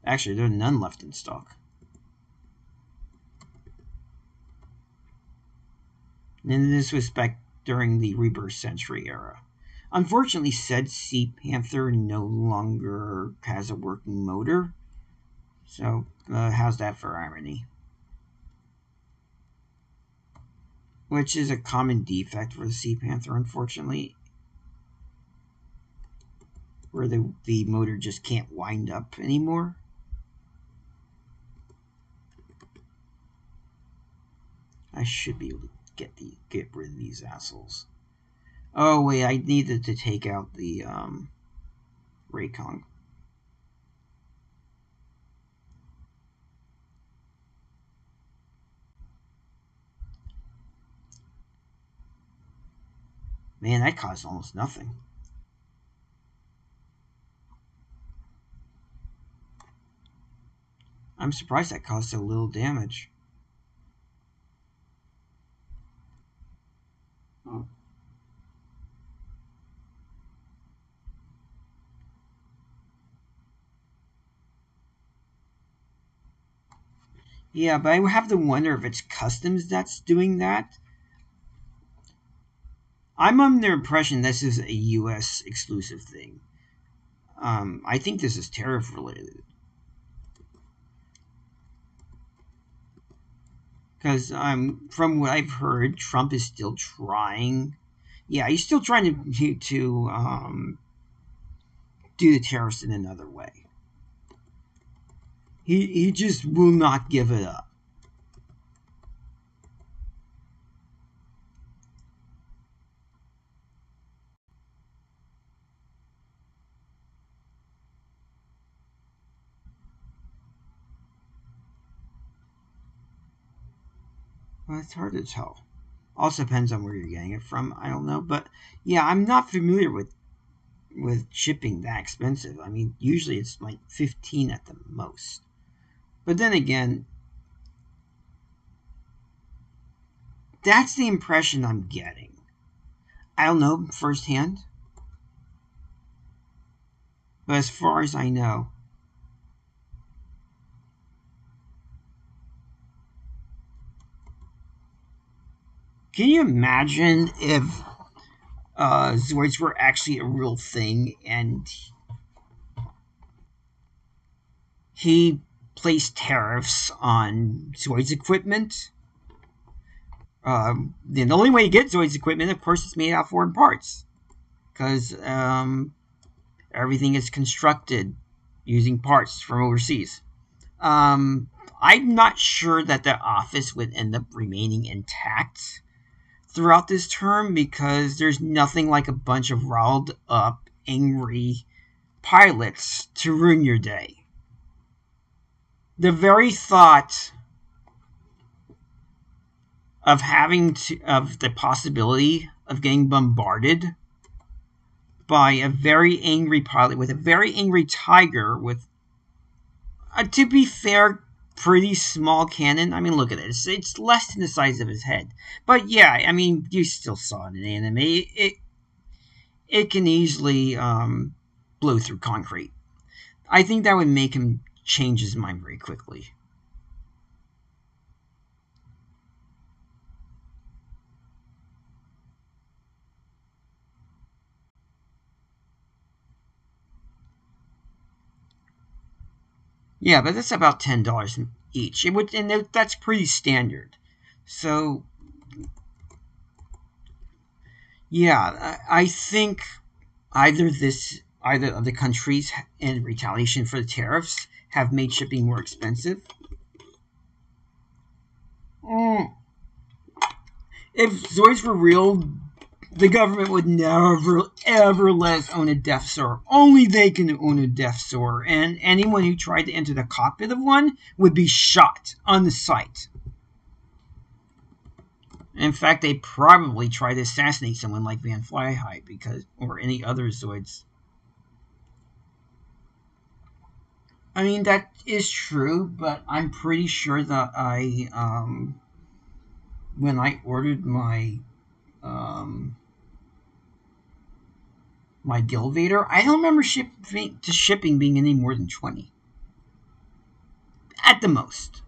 Actually, there are none left in stock. And this was back during the Rebirth Century era. Unfortunately, said Sea Panther no longer has a working motor. So, how's that for irony? Which is a common defect for the Sea Panther, unfortunately. Where the motor just can't wind up anymore. I should be able to get rid of these assholes. Oh wait, I needed to take out the Raycon. Man, that cost almost nothing. I'm surprised that caused so little damage. Oh. Yeah, but I have to wonder if it's customs that's doing that. I'm under the impression this is a US exclusive thing. I think this is tariff related. Because from what I've heard, Trump is still trying. Yeah, he's still trying to do the tariffs in another way. He just will not give it up. Well, it's hard to tell. Also depends on where you're getting it from. I don't know, but yeah, I'm not familiar with shipping that expensive. I mean, usually it's like 15 at the most. But then again, that's the impression I'm getting. I don't know firsthand, but as far as I know, can you imagine if Zoids were actually a real thing and he placed tariffs on Zoids equipment? The only way to get Zoids equipment, of course, is made out of foreign parts because everything is constructed using parts from overseas. I'm not sure that the office would end up remaining intact throughout this term because there's nothing like a bunch of riled up, angry pilots to ruin your day. The very thought of of the possibility of getting bombarded by a very angry pilot with a very angry tiger with, to be fair, pretty small cannon. I mean, look at it. It's less than the size of his head. But yeah, I mean, you still saw it in anime. It can easily blow through concrete. I think that would make him change his mind very quickly. Yeah, but that's about $10 each. It would, and that's pretty standard. So yeah, I think either of the countries in retaliation for the tariffs have made shipping more expensive. Mm. If Zoids were real, the government would never ever let us own a Death Star. Only they can own a Death Star, and anyone who tried to enter the cockpit of one would be shot on the site. In fact, they probably tried to assassinate someone like Van Flyhigh or any other Zoids. I mean, that is true, but I'm pretty sure that when I ordered um, my Gilvator, I don't remember shipping being any more than 20 at the most.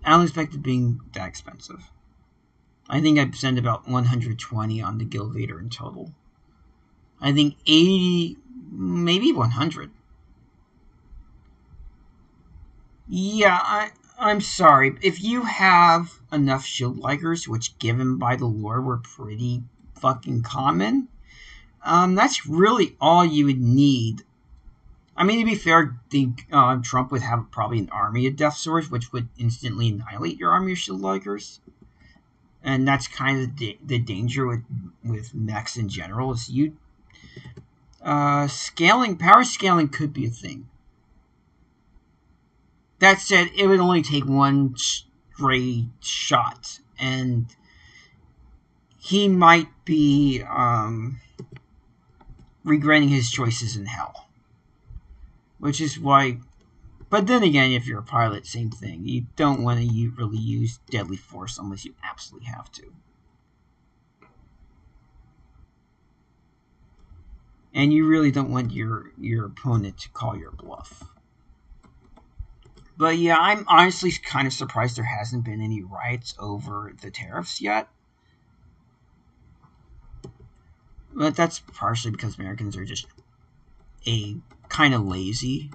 I don't expect it being that expensive. I think I spent about 120 on the Gilvator in total. I think 80, maybe 100. Yeah, I'm sorry. If you have enough shield likers, which given by the lore were pretty fucking common, that's really all you would need. I mean, to be fair, Trump would have probably an army of Death Swords, which would instantly annihilate your army of shield likers. And that's kind of the danger with mechs in general. Is power scaling could be a thing. That said, it would only take one stray shot, and he might be regretting his choices in hell. Which is why. But then again, if you're a pilot, same thing. You don't want to really use deadly force unless you absolutely have to. And you really don't want your opponent to call your bluff. But yeah, I'm honestly kind of surprised there hasn't been any riots over the tariffs yet. But that's partially because Americans are just kind of lazy.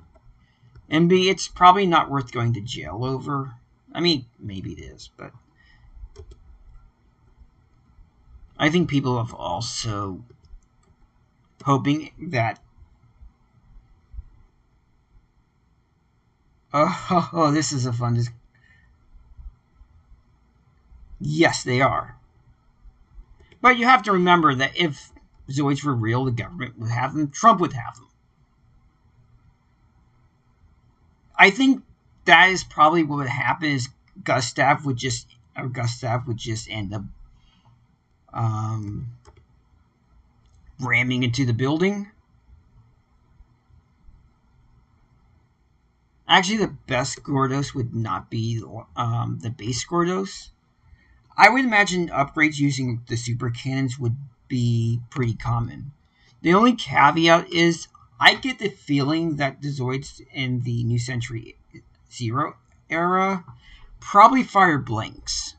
And B, it's probably not worth going to jail over. I mean, maybe it is, but I think people have also hoping that this is a fun. Yes, they are. But you have to remember that if Zoids were real, the government would have them. Trump would have them. I think that is probably what would happen. Is Gustav would just end up ramming into the building. Actually, the best Gordos would not be the base Gordos. I would imagine upgrades using the super cannons would be pretty common. The only caveat is I get the feeling that the Zoids in the New Century Zero era probably fire blanks.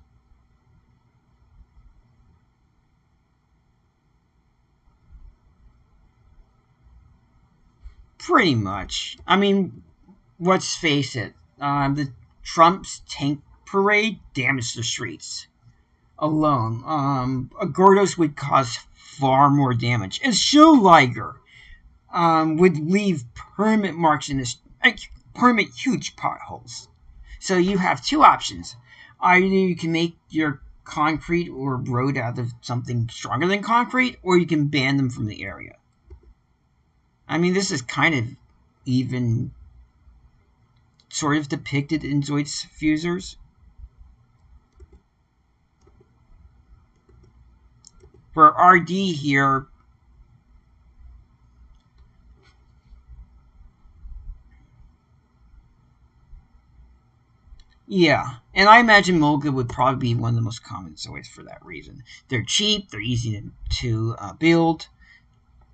Pretty much. I mean, let's face it. The Trump's tank parade damaged the streets alone. A Gordos would cause far more damage. A Schulliger would leave permanent marks in this permanent huge potholes. So you have two options. Either you can make your concrete or road out of something stronger than concrete, or you can ban them from the area. I mean, this is kind of even sort of depicted in Zoids Fusers. For RD here, yeah, and I imagine Molga would probably be one of the most common Zoids for that reason. They're cheap, they're easy to build,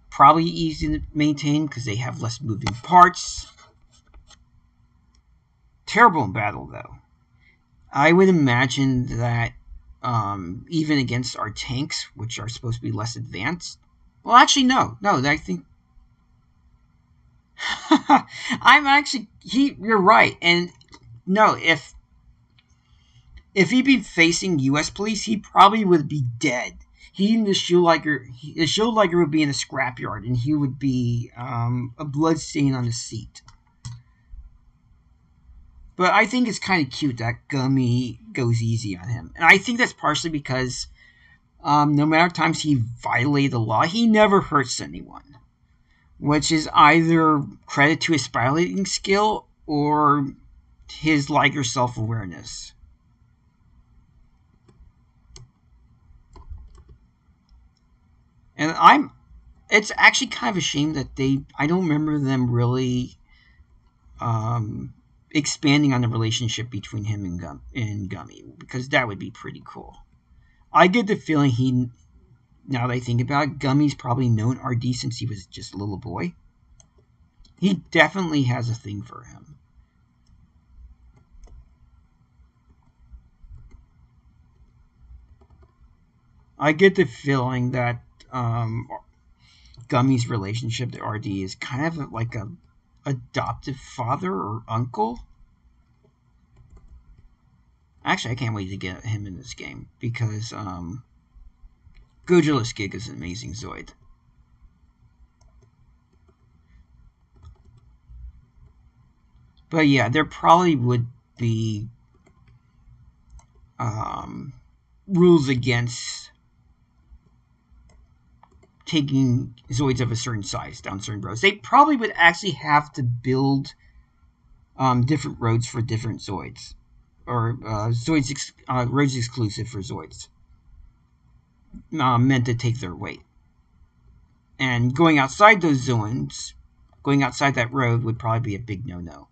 probably easy to maintain because they have less moving parts. Terrible in battle, though. I would imagine that even against our tanks, which are supposed to be less advanced. Well, actually, no. I think I'm actually you're right, and no, if he'd been facing U.S. police, he probably would be dead. He and the Schulliger would be in a scrapyard, and he would be a blood stain on his seat. But I think it's kind of cute that Gummy goes easy on him. And I think that's partially because no matter times he violated the law, he never hurts anyone. Which is either credit to his piloting skill or his Liger self-awareness. And it's actually kind of a shame that I don't remember them really expanding on the relationship between him and Gummy, because that would be pretty cool. I get the feeling now that I think about it, Gummy's probably known RD since he was just a little boy. He definitely has a thing for him. I get the feeling that Gummy's relationship to RD is kind of like a adoptive father or uncle. Actually, I can't wait to get him in this game because Gojirless Gig is an amazing Zoid. But yeah, there probably would be rules against taking Zoids of a certain size down certain roads. They probably would actually have to build different roads for different Zoids. Or Zoids roads exclusive for Zoids. Meant to take their weight. And going outside those zones, going outside that road would probably be a big no-no.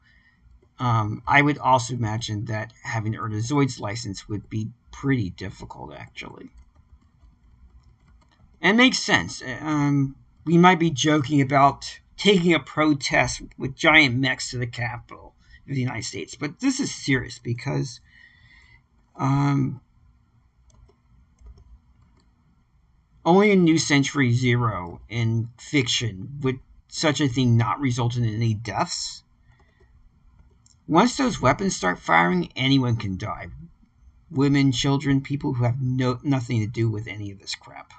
I would also imagine that having to earn a Zoids license would be pretty difficult, actually. And it makes sense. We might be joking about taking a protest with giant mechs to the Capitol of the United States, but this is serious because only in New Century Zero in fiction would such a thing not resulted in any deaths. Once those weapons start firing, anyone can die. Women, children, people who have nothing to do with any of this crap.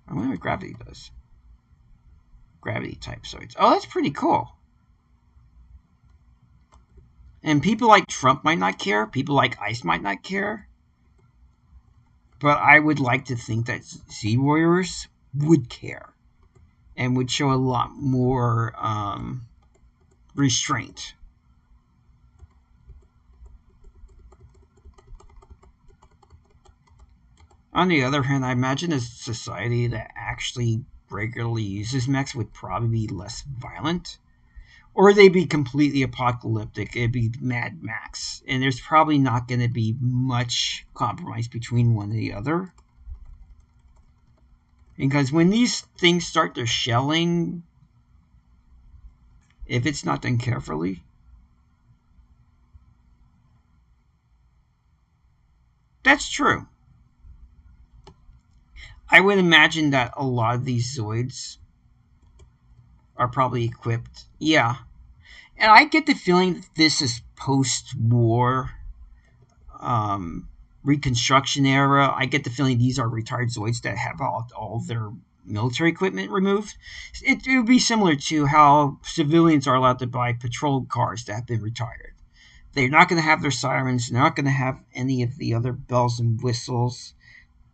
I wonder what gravity does. Gravity type Zoids. Oh, that's pretty cool. And people like Trump might not care. People like ICE might not care. But I would like to think that Z Warriors would care. And would show a lot more restraint. On the other hand, I imagine a society that actually regularly uses mechs would probably be less violent. Or they'd be completely apocalyptic. It'd be Mad Max. And there's probably not going to be much compromise between one and the other. Because when these things start their shelling, if it's not done carefully, that's true. I would imagine that a lot of these Zoids are probably equipped. Yeah. And I get the feeling that this is post-war Reconstruction era. I get the feeling these are retired Zoids that have all their military equipment removed. It would be similar to how civilians are allowed to buy patrol cars that have been retired. They're not going to have their sirens. They're not going to have any of the other bells and whistles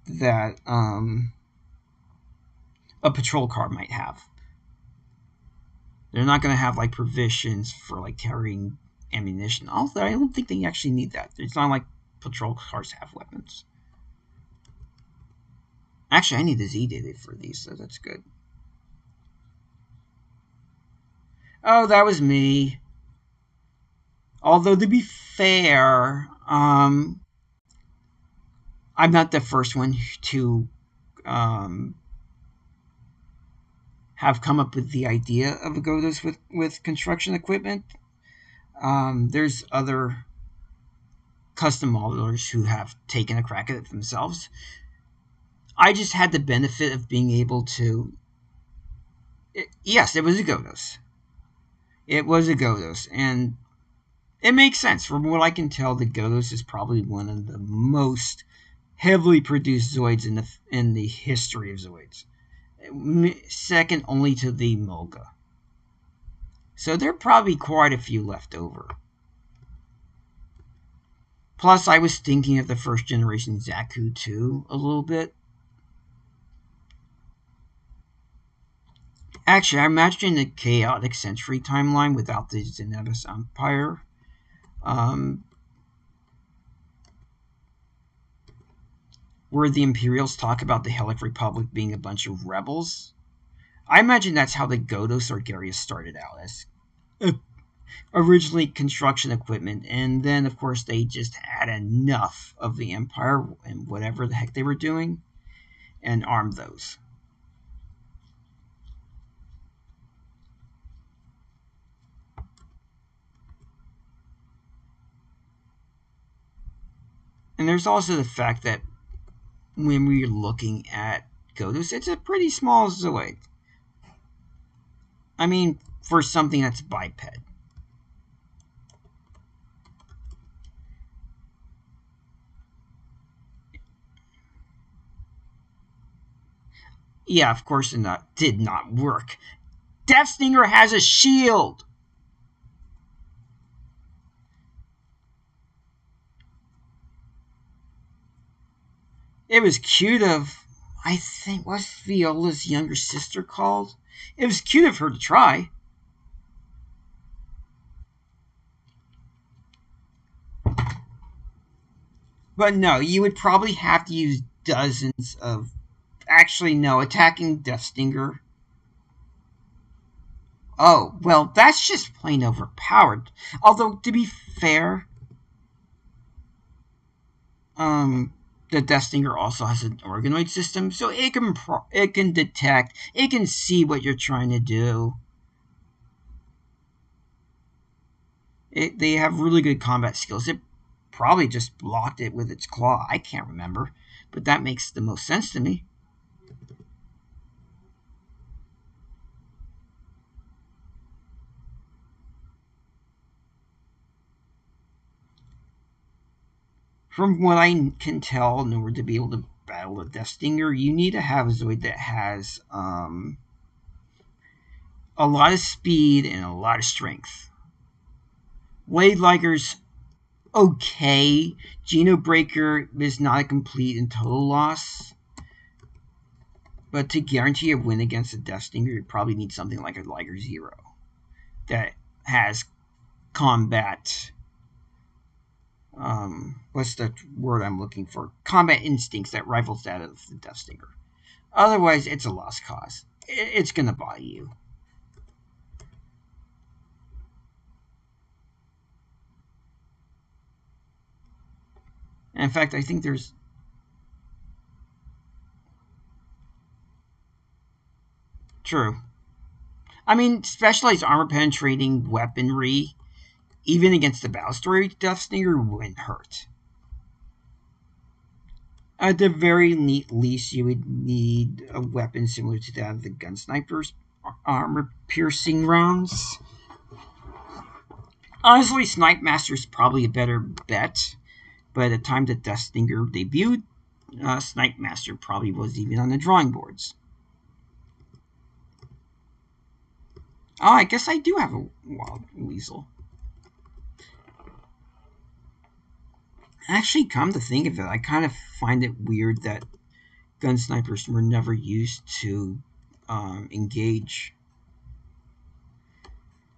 that a patrol car might have. They're not going to have like provisions for like carrying ammunition. Although I don't think they actually need that. It's not like patrol cars have weapons. Actually, I need the Z data for these, so that's good. Oh, that was me. Although, to be fair, I'm not the first one to have come up with the idea of a GOTOS with construction equipment. There's other custom modelers who have taken a crack at it themselves. I just had the benefit of being able to... Yes, it was a GOTOS. It was a GOTOS, and it makes sense. From what I can tell, the GOTOS is probably one of the most heavily produced Zoids in the history of Zoids. Second only to the Mulga. So there are probably quite a few left over. Plus, I was thinking of the first generation Zaku too, a little bit. Actually, I imagine a chaotic century timeline without the Zenebis Empire. Where the Imperials talk about the Hellic Republic being a bunch of rebels. I imagine that's how the GOTOS Arcadia started out, as originally construction equipment, and then of course they just had enough of the Empire and whatever the heck they were doing and armed those. And there's also the fact that when we're looking at GOTOS, it's a pretty small Zoid. I mean, for something that's biped. Yeah, of course it did not work. Death Stinger has a shield! It was cute of, I think, what's Viola's younger sister called? It was cute of her to try. But no, you would probably have to use dozens of... Actually, no, attacking Death Stinger. Oh, well, that's just plain overpowered. Although, to be fair, the Death Stinger also has an organoid system, so it can detect, it can see what you're trying to do. They have really good combat skills. It probably just blocked it with its claw. I can't remember, but that makes the most sense to me. From what I can tell, in order to be able to battle a Death Stinger, you need to have a Zoid that has a lot of speed and a lot of strength. Blade Liger's okay. Geno Breaker is not a complete and total loss. But to guarantee a win against a Death Stinger, you probably need something like a Liger Zero that has combat. What's the word I'm looking for? Combat instincts that rivals that of the Death Stinger. Otherwise, it's a lost cause. It's gonna bother you. And in fact, I think there's true. I mean, specialized armor penetrating weaponry, even against the battle story Death Stinger, wouldn't hurt. At the very least, you would need a weapon similar to that of the gun sniper's armor-piercing rounds. Honestly, Snipe Master is probably a better bet, but at the time that Death Stinger debuted, Snipe Master probably wasn't even on the drawing boards. Oh, I guess I do have a Wild Weasel. Actually, come to think of it, I kind of find it weird that gun snipers were never used to engage.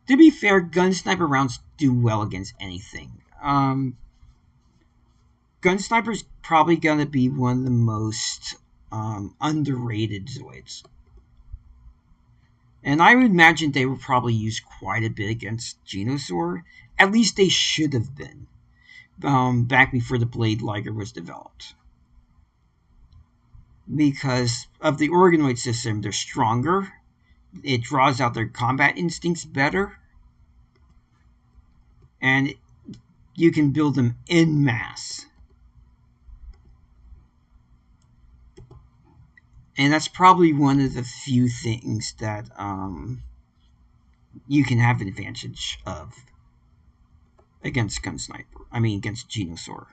To be fair, gun sniper rounds do well against anything. Gun sniper's probably going to be one of the most underrated Zoids. And I would imagine they were probably used quite a bit against Genosaur. At least they should have been. Back before the Blade Liger was developed. Because of the organoid system, they're stronger. It draws out their combat instincts better. And you can build them en masse. And that's probably one of the few things that you can have an advantage of against against Genosaur.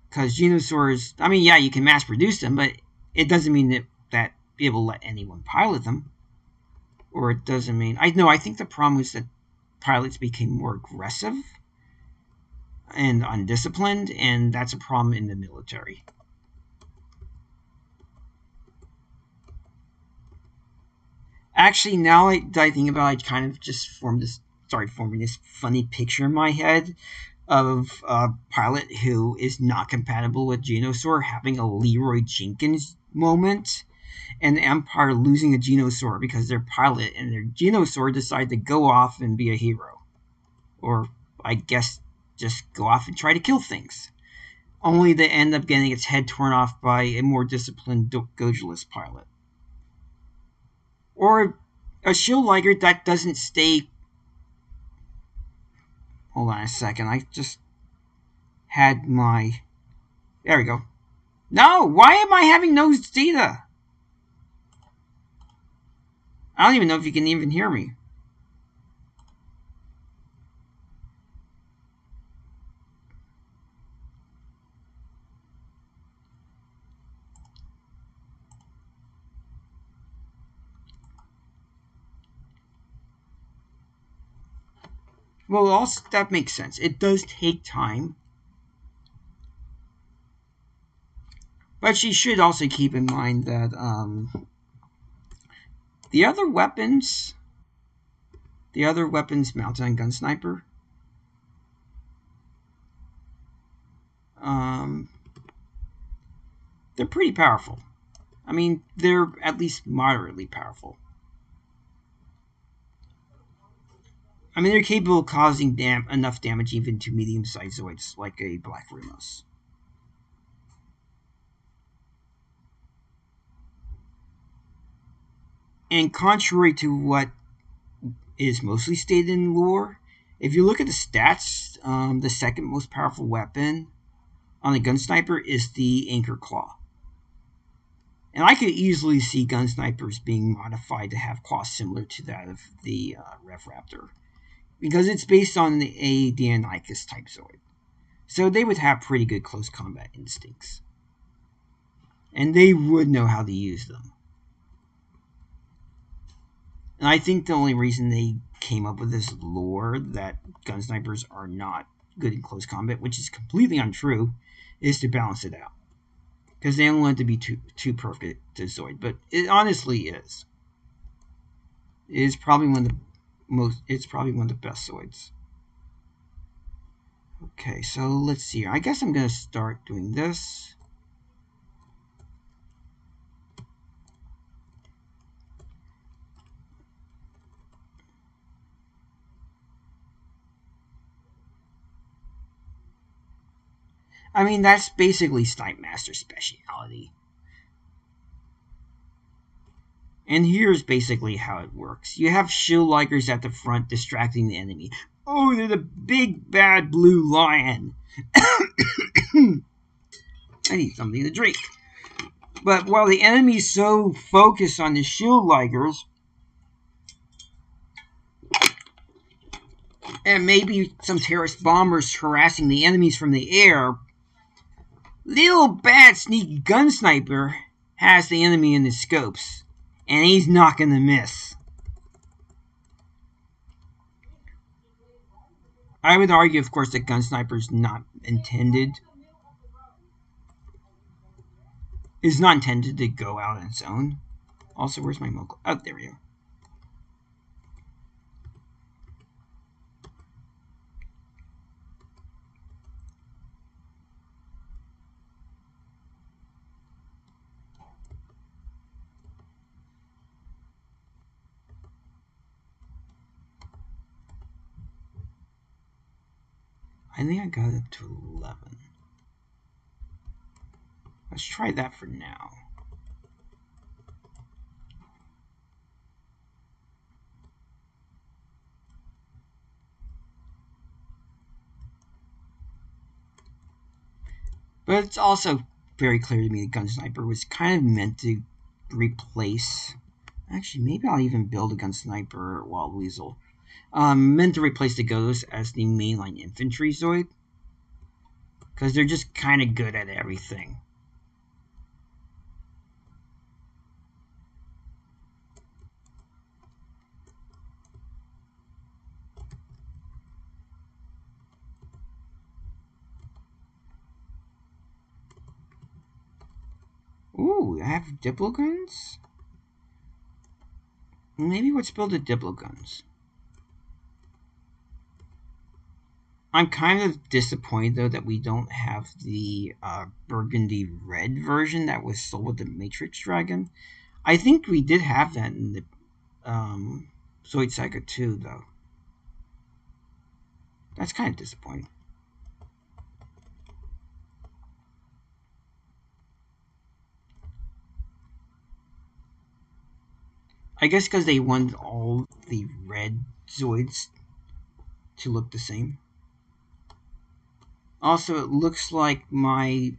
Because Genosaurs, yeah, you can mass produce them, but it doesn't mean that be able to let anyone pilot them. Or it doesn't mean... I think the problem was that pilots became more aggressive and undisciplined, and that's a problem in the military. Actually, now that I think about it, I kind of just forming this funny picture in my head of a pilot who is not compatible with Genosaur having a Leroy Jenkins moment, and the Empire losing a Genosaur because their pilot and their Genosaur decide to go off and be a hero. Or, I guess, just go off and try to kill things. Only to end up getting its head torn off by a more disciplined Gojulus pilot. Or a Shield Liger that doesn't stay... Hold on a second, I just had my... There we go. No! Why am I having no data? I don't even know if you can even hear me. Well, also, that makes sense. It does take time. But she should also keep in mind that the other weapons mounted on Gun Sniper, they're pretty powerful. They're at least moderately powerful. They're capable of causing enough damage even to medium-sized Zoids like a Black Rumos. And contrary to what is mostly stated in lore, if you look at the stats, the second most powerful weapon on a Gun Sniper is the Anchor Claw. And I could easily see Gun Snipers being modified to have claws similar to that of the Rev Raptor, because it's based on a Deinonychus type Zoid. So they would have pretty good close combat instincts. And they would know how to use them. And I think the only reason they came up with this lore that gun snipers are not good in close combat, which is completely untrue, is to balance it out. Because they don't want it to be too perfect to Zoid, but it honestly is. It is probably one of the most. It's probably one of the best Zoids. Okay, so let's see. I guess I'm gonna start doing this. I mean, that's basically Snipe Master's speciality. And here's basically how it works. You have shield likers at the front distracting the enemy. Oh, they're the big bad blue lion. I need something to drink. But while the enemy's so focused on the shield likers, and maybe some terrorist bombers harassing the enemies from the air, little bad sneaky gun sniper has the enemy in his scopes, and he's not gonna miss. I would argue, of course, that gun sniper's not intended is not intended to go out on its own. Also, where's my mogul? Oh, there we go. I think I got it to 11. Let's try that for now. But it's also very clear to me that Gun Sniper was kind of meant to replace. Actually, maybe I'll even build a Gun Sniper Wild Weasel. Meant to replace the Ghost as the mainline infantry Zoid. Because they're just kind of good at everything. Ooh, I have Diplo guns? Maybe let's build a Diplo guns. I'm kind of disappointed, though, that we don't have the burgundy red version that was sold with the Matrix Dragon. I think we did have that in the Zoids Saga 2, though. That's kind of disappointing. I guess because they wanted all the red Zoids to look the same. Also, it looks like I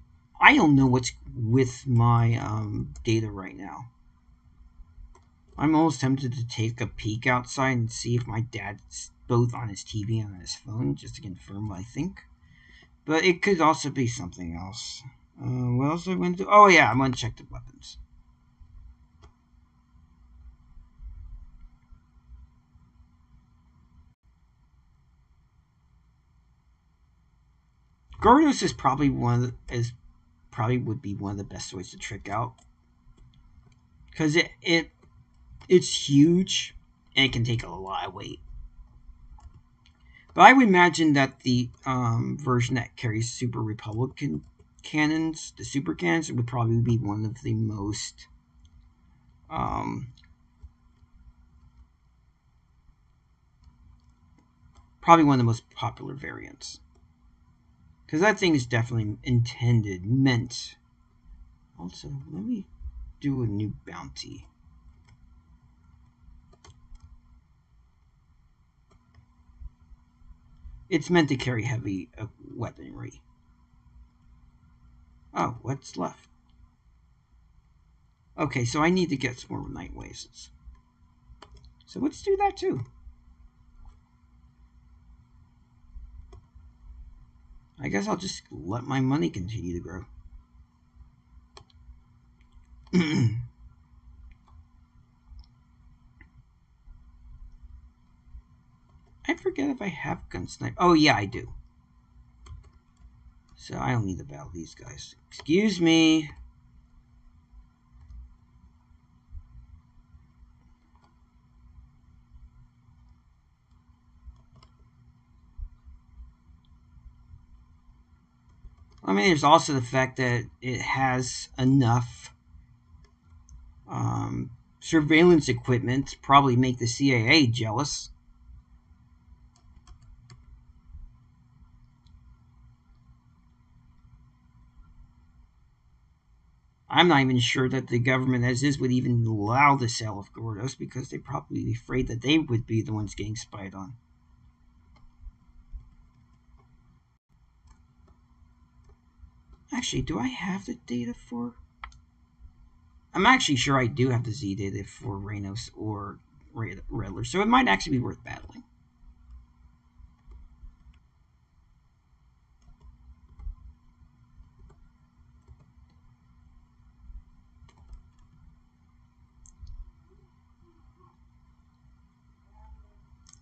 don't know what's with my data right now. I'm almost tempted to take a peek outside and see if my dad's both on his TV and on his phone, just to confirm what I think. But it could also be something else. What else do I want to do? Oh yeah, I'm going to check the weapons. Gordos is probably would be one of the best ways to trick out, because it's huge and it can take a lot of weight. But I would imagine that the version that carries Super Republican cannons, the super cannons, would probably be one of the most probably one of the most popular variants. Because that thing is definitely meant. Also, let me do a new bounty. It's meant to carry heavy weaponry. Oh, what's left? Okay, so I need to get some more night wastes. So let's do that too. I guess I'll just let my money continue to grow. I forget if I have gun snipe. Oh yeah, I do. So I don't need to battle these guys. Excuse me. I mean, there's also the fact that it has enough surveillance equipment to probably make the CIA jealous. I'm not even sure that the government as is would even allow the sale of Gordos because they'd probably be afraid that they would be the ones getting spied on. Actually, do I have the data for... I'm actually sure I do have the Z data for Reynos or Riddler, so it might actually be worth battling.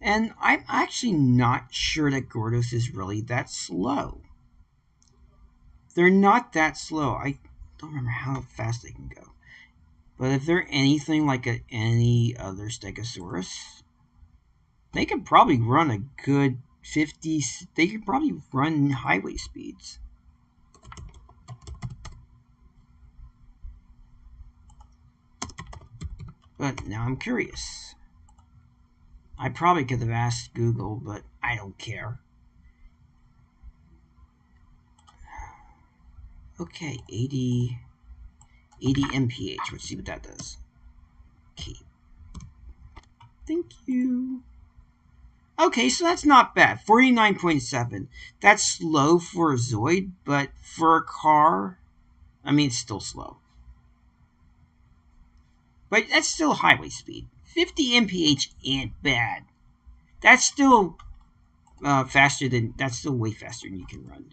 And I'm actually not sure that Gordos is really that slow. They're not that slow. I don't remember how fast they can go. But if they're anything like any other Stegosaurus, they could probably run a good 50... They could probably run highway speeds. But now I'm curious. I probably could have asked Google, but I don't care. Okay, 80 MPH. Let's see what that does. Okay. Thank you. Okay, so that's not bad. 49.7. That's slow for a Zoid, but for a car, I mean, it's still slow. But that's still highway speed. 50 mph ain't bad. That's still faster than... That's still way faster than you can run.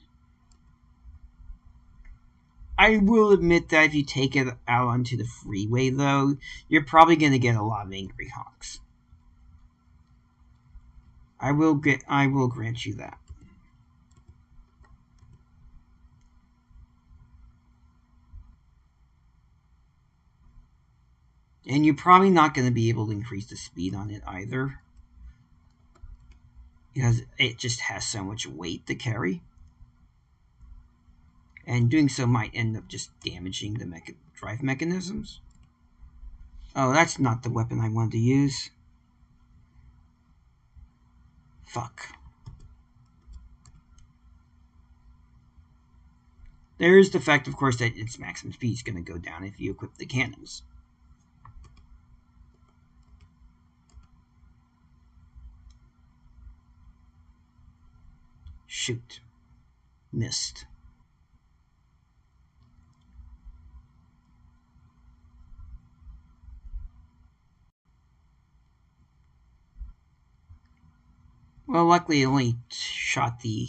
I will admit that if you take it out onto the freeway, though, you're probably going to get a lot of angry honks. I will grant you that. And you're probably not going to be able to increase the speed on it either, because it just has so much weight to carry. And doing so might end up just damaging the drive mechanisms. Oh, that's not the weapon I wanted to use. Fuck. There is the fact, of course, that its maximum speed is going to go down if you equip the cannons. Shoot. Missed. Well, luckily it only shot the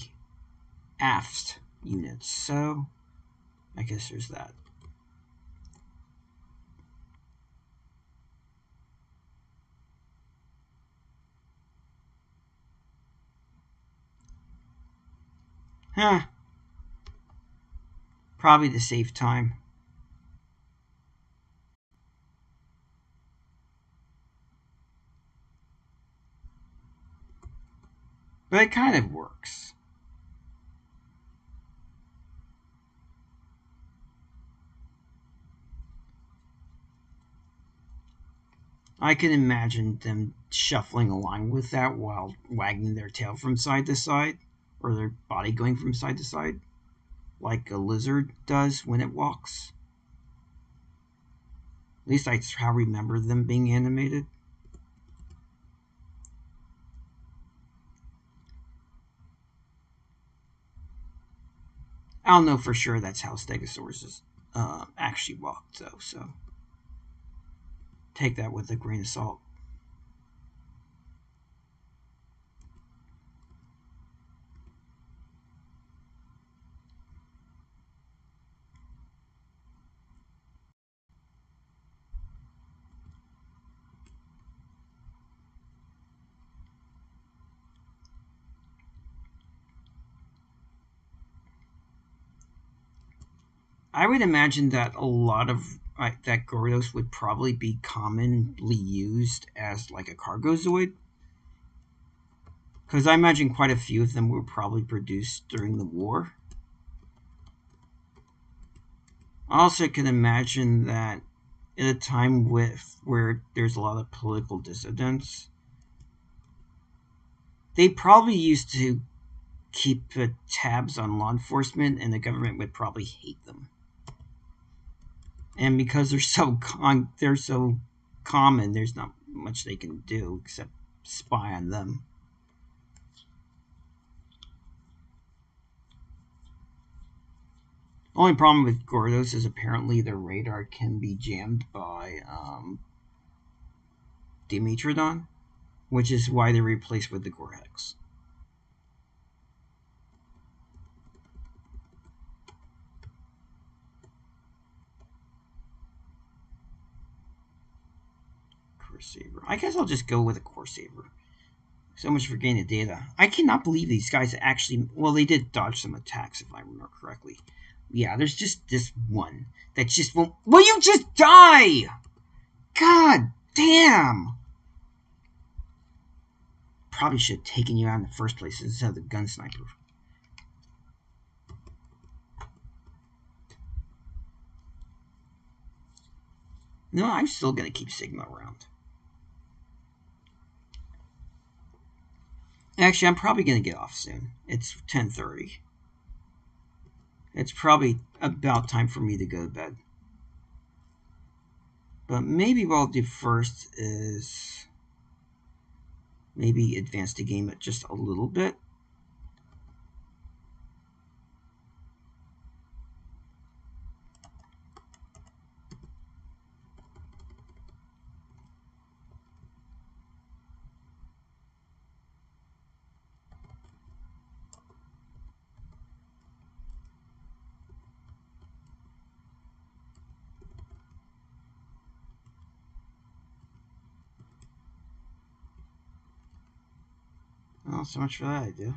aft units, so I guess there's that. Huh. Probably to save time. But it kind of works. I can imagine them shuffling along with that while wagging their tail from side to side, or their body going from side to side, like a lizard does when it walks. At least that's how I remember them being animated. I don't know for sure that's how Stegosaurus actually walked, though, so take that with a grain of salt. I would imagine that a lot of that Gordos would probably be commonly used as like a cargo Zoid. Because I imagine quite a few of them were probably produced during the war. I also can imagine that at a time where there's a lot of political dissidents, they probably used to keep tabs on law enforcement, and the government would probably hate them. And because they're so common, there's not much they can do except spy on them. Only problem with Gordos is apparently their radar can be jammed by Dimitrodon, which is why they're replaced with the Gorhex. Core Saber. I guess I'll just go with a Core Saber. So much for gaining data. I cannot believe these guys actually... Well, they did dodge some attacks, if I remember correctly. Yeah, there's just this one that just won't... Will you just die? God damn! Probably should have taken you out in the first place instead of the gun sniper. No, I'm still going to keep Sigma around. Actually, I'm probably going to get off soon. It's 10:30. It's probably about time for me to go to bed. But maybe what I'll do first is maybe advance the game just a little bit. Well, so much for that idea.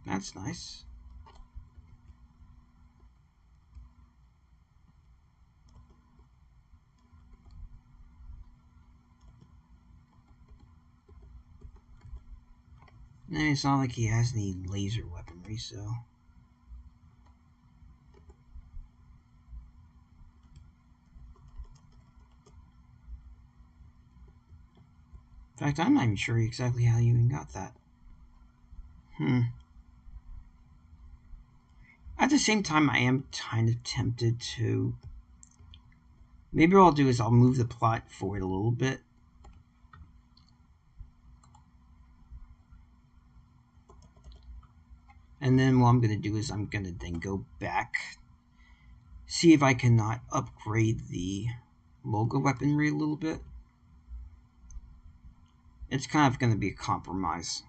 That's nice. I mean, it's not like he has any laser weaponry, so... In fact, I'm not even sure exactly how you even got that. At the same time, I am kind of tempted to... Maybe what I'll do is I'll move the plot forward a little bit. And then what I'm going to do is I'm going to then go back, see if I cannot upgrade the logo weaponry a little bit. It's kind of going to be a compromise.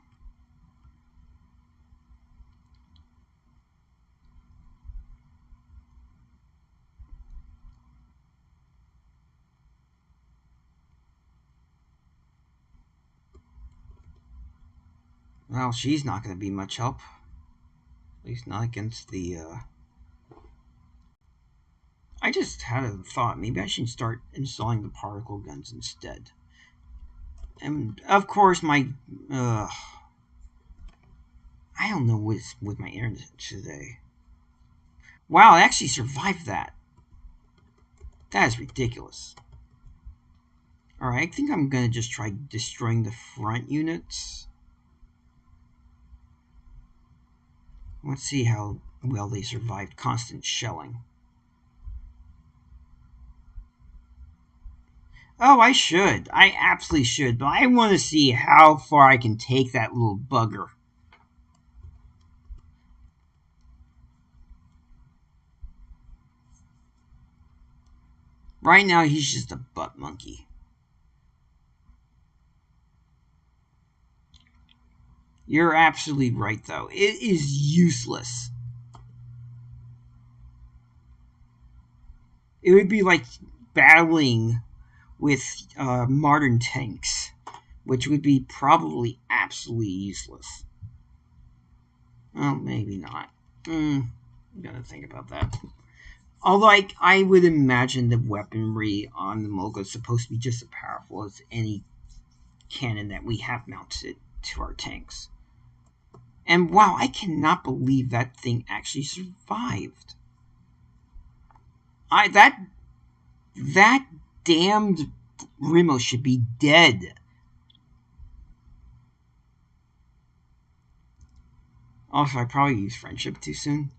Well, she's not going to be much help. At least not against the... I just had a thought. Maybe I should start installing the particle guns instead. And, of course, my... I don't know what's with my internet today. Wow, I actually survived that. That is ridiculous. Alright, I think I'm going to just try destroying the front units. Let's see how well they survived constant shelling. Oh, I should. I absolutely should. But I want to see how far I can take that little bugger. Right now, he's just a butt monkey. You're absolutely right, though. It is useless. It would be like battling with modern tanks, which would be probably absolutely useless. Well, maybe not. I'm gonna think about that. Although I would imagine the weaponry on the Moga is supposed to be just as powerful as any cannon that we have mounted to our tanks. And wow, I cannot believe that thing actually survived. That damned Remo should be dead. Also, I probably used friendship too soon.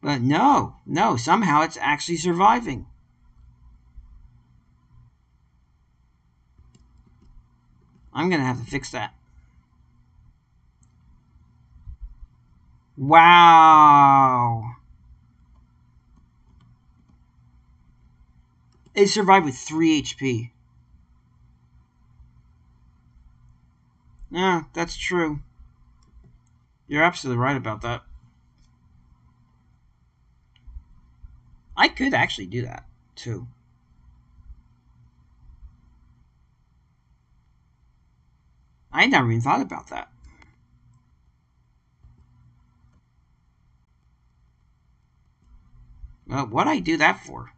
But no, somehow it's actually surviving. I'm gonna have to fix that. Wow. It survived with 3 HP. Yeah, that's true. You're absolutely right about that. I could actually do that, too. I never even thought about that. What'd I do that for?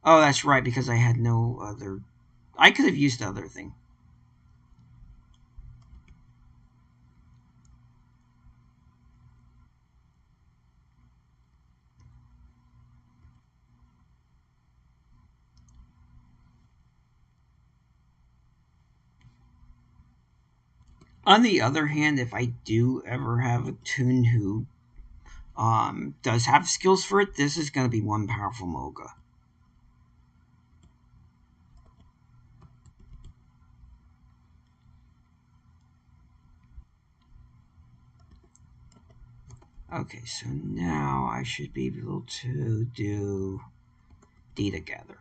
Oh, that's right, because I had no other... I could have used the other thing. On the other hand, if I do ever have a Toon who does have skills for it, this is going to be one powerful Moga. Okay, so now I should be able to do data gather.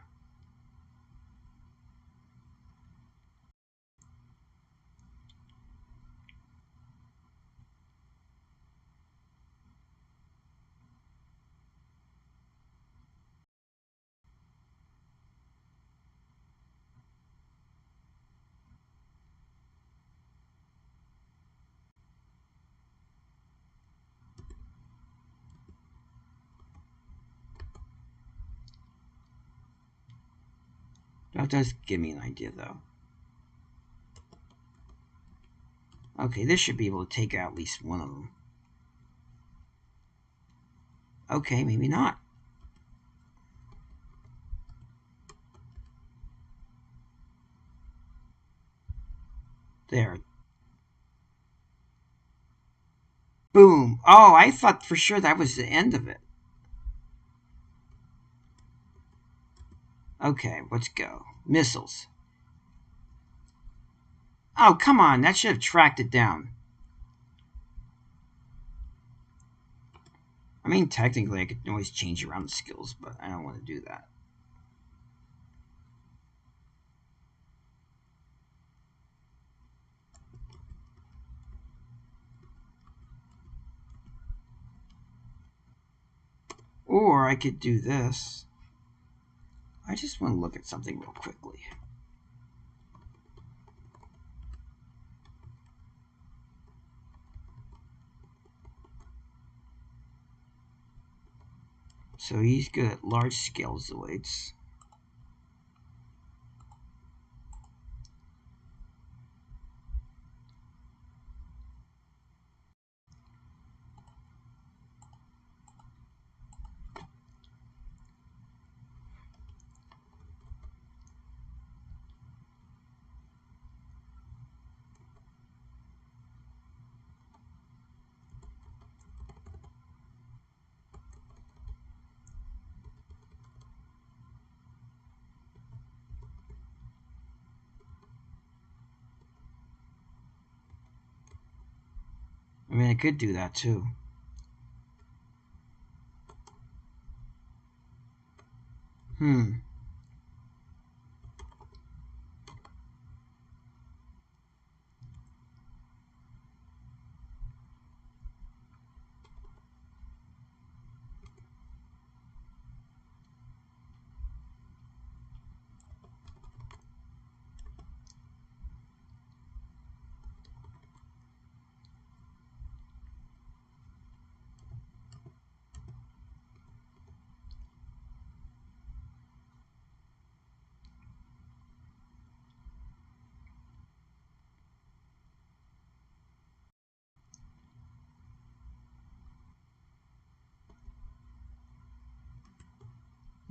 That does give me an idea, though. Okay, this should be able to take out at least one of them. Okay, maybe not. There. Boom. Oh, I thought for sure that was the end of it. Okay, let's go. Missiles. Oh, come on. That should have tracked it down. I mean, technically, I could always change around the skills, but I don't want to do that. Or I could do this. I just want to look at something real quickly. So he's good at large scale Zoids. I mean, I could do that too. Hmm.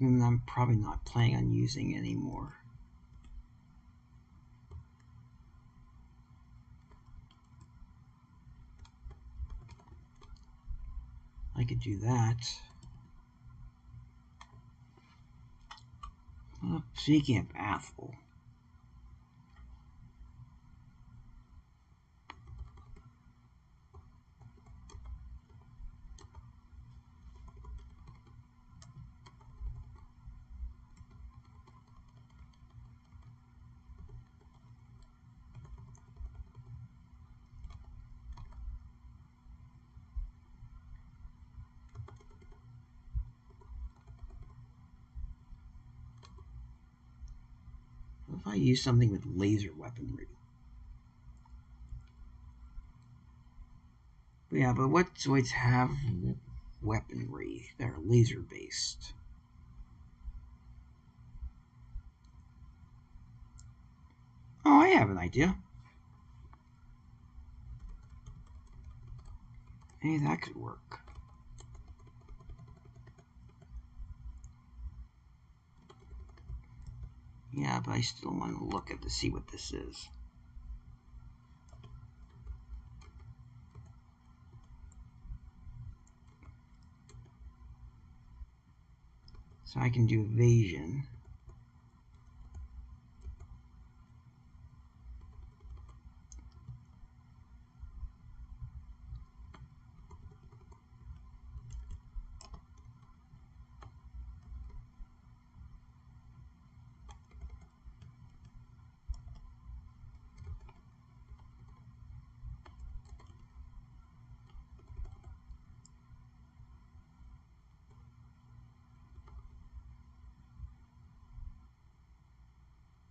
I'm probably not planning on using anymore. I could do that. Well, speaking of Apple, what if I use something with laser weaponry? Yeah, but what Zoids have weaponry that are laser based? Oh, I have an idea. Hey, that could work. Yeah, but I still want to look at to see what this is. So I can do evasion.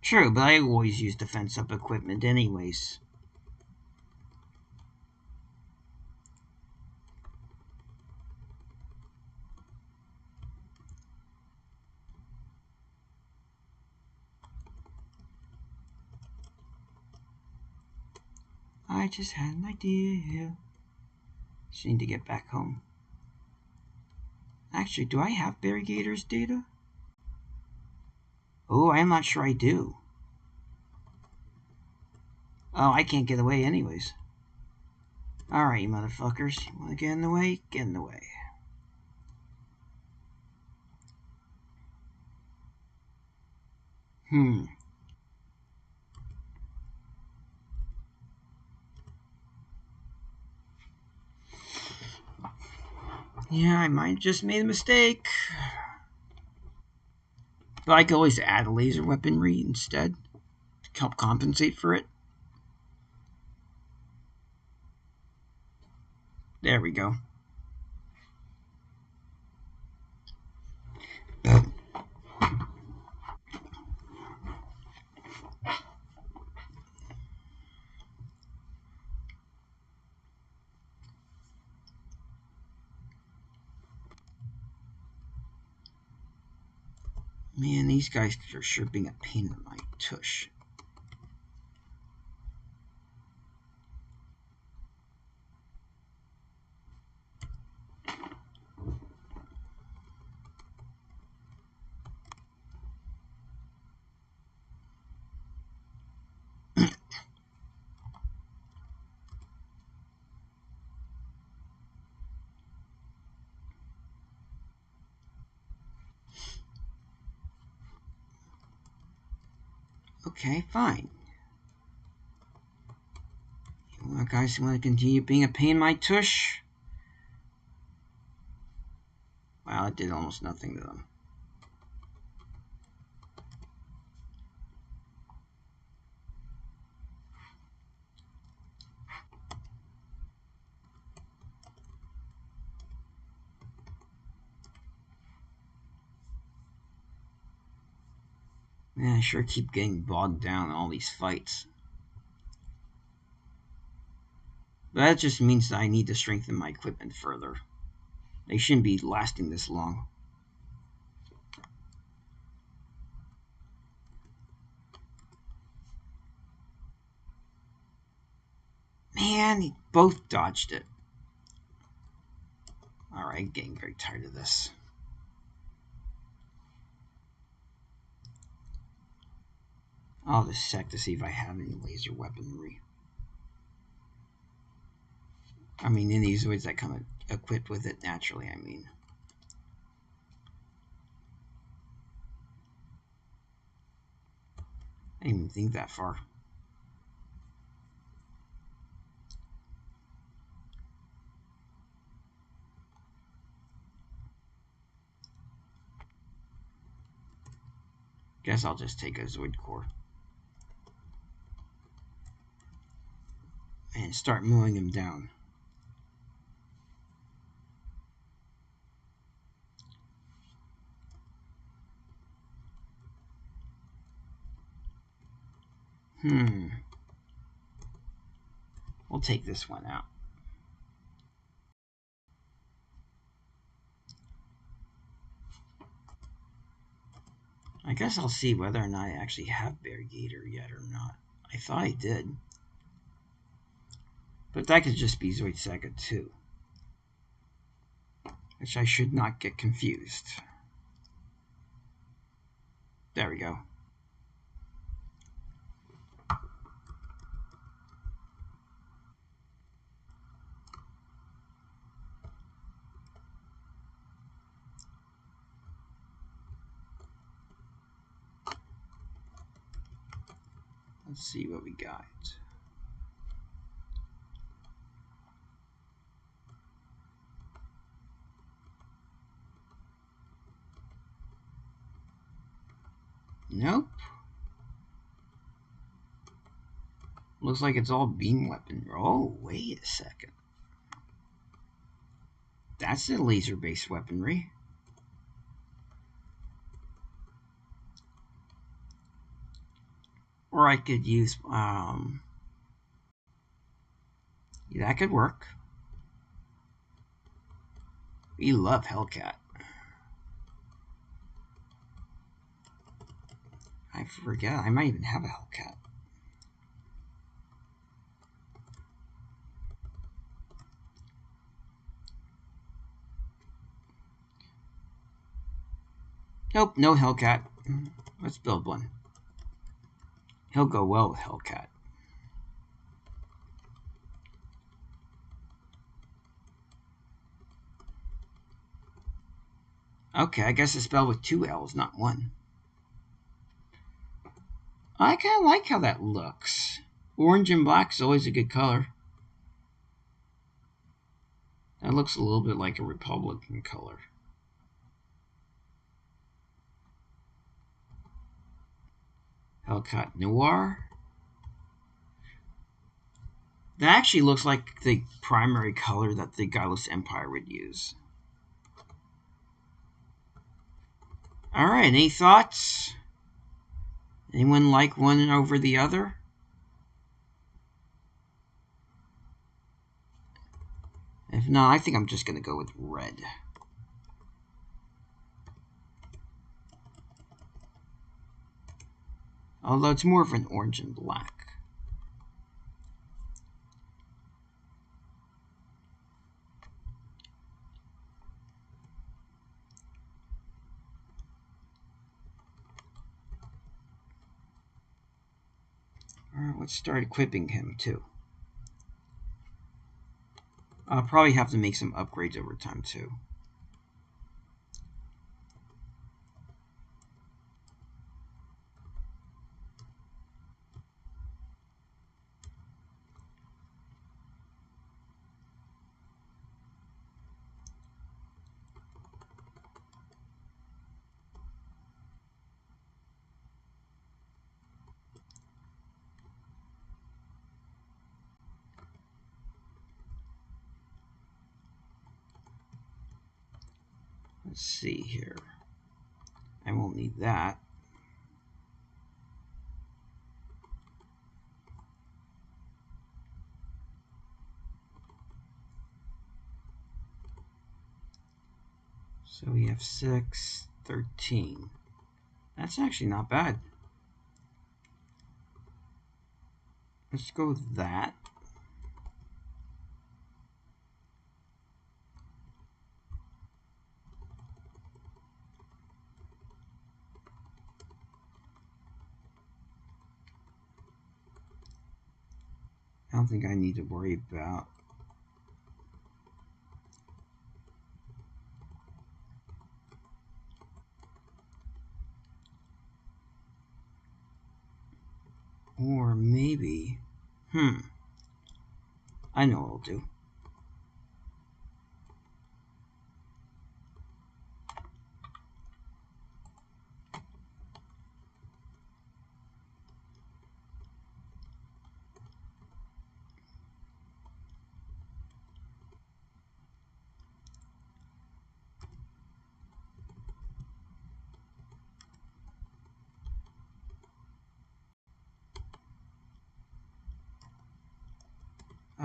True, but I always use defensive equipment anyways. I just had an idea. Just need to get back home. Actually, do I have Variegator's data? Oh, I'm not sure I do. Oh, I can't get away anyways. Alright, you motherfuckers. You wanna get in the way? Get in the way. Yeah, I might have just made a mistake. But I could always add a laser weaponry instead to help compensate for it. There we go. Man, these guys are sure being a pain in my tush. Okay, fine. You guys want to continue being a pain in my tush? Well, it did almost nothing to them. Man, I sure keep getting bogged down in all these fights. But that just means that I need to strengthen my equipment further. They shouldn't be lasting this long. Man, you both dodged it. Alright, getting very tired of this. I'll just check to see if I have any laser weaponry. I mean, any Zoids that come equipped with it naturally, I mean. I didn't even think that far. Guess I'll just take a Zoid core. And start mowing him down. We'll take this one out. I guess I'll see whether or not I actually have Variegator yet or not. I thought I did. But that could just be Zoids Saga 2. Which I should not get confused. There we go. Let's see what we got. Nope. Looks like it's all beam weapon. Oh, wait a second. That's the laser-based weaponry. Or I could use, yeah, that could work. We love Hellcat. I forget, I might even have a Hellcat. Nope, no Hellcat. Let's build one. He'll go well with Hellcat. Okay, I guess it's spelled with 2 L's, not 1. I kind of like how that looks. Orange and black is always a good color. That looks a little bit like a Republican color. Hellcat Noir. That actually looks like the primary color that the Godless Empire would use. Alright, any thoughts? Anyone like one over the other? If not, I think I'm just going to go with red. Although it's more of an orange and black. Alright, let's start equipping him too. I'll probably have to make some upgrades over time too. Let's see here. I won't need that. So we have 6, 13. That's actually not bad. Let's go with that. don't think I need to worry about. Or maybe, I know what I'll do.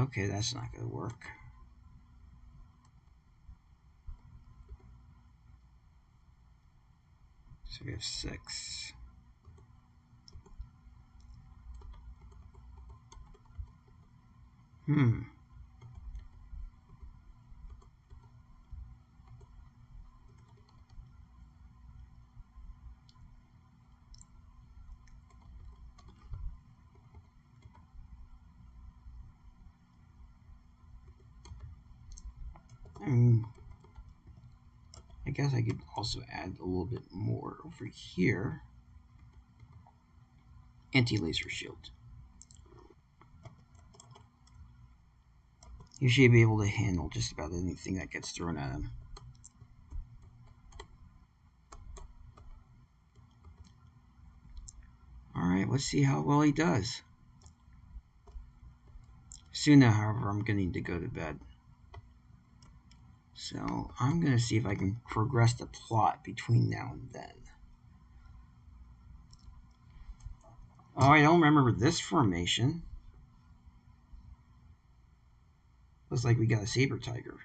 Okay, that's not going to work. So we have 6. I guess I could also add a little bit more over here. Anti-laser shield. You should be able to handle just about anything that gets thrown at him. Alright, let's see how well he does. Soon now, however, I'm going to need to go to bed. So I'm going to see if I can progress the plot between now and then. Oh, I don't remember this formation. Looks like we got a saber tiger.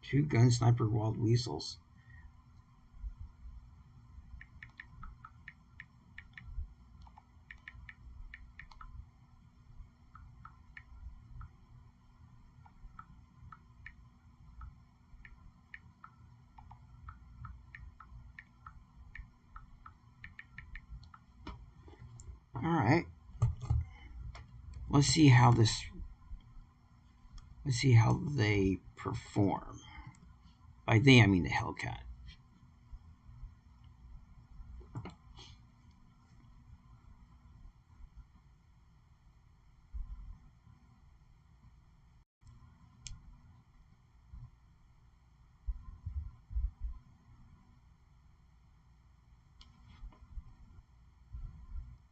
Two gun sniper wild weasels. Alright. Let's see how they perform. By they, I mean the Hellcat.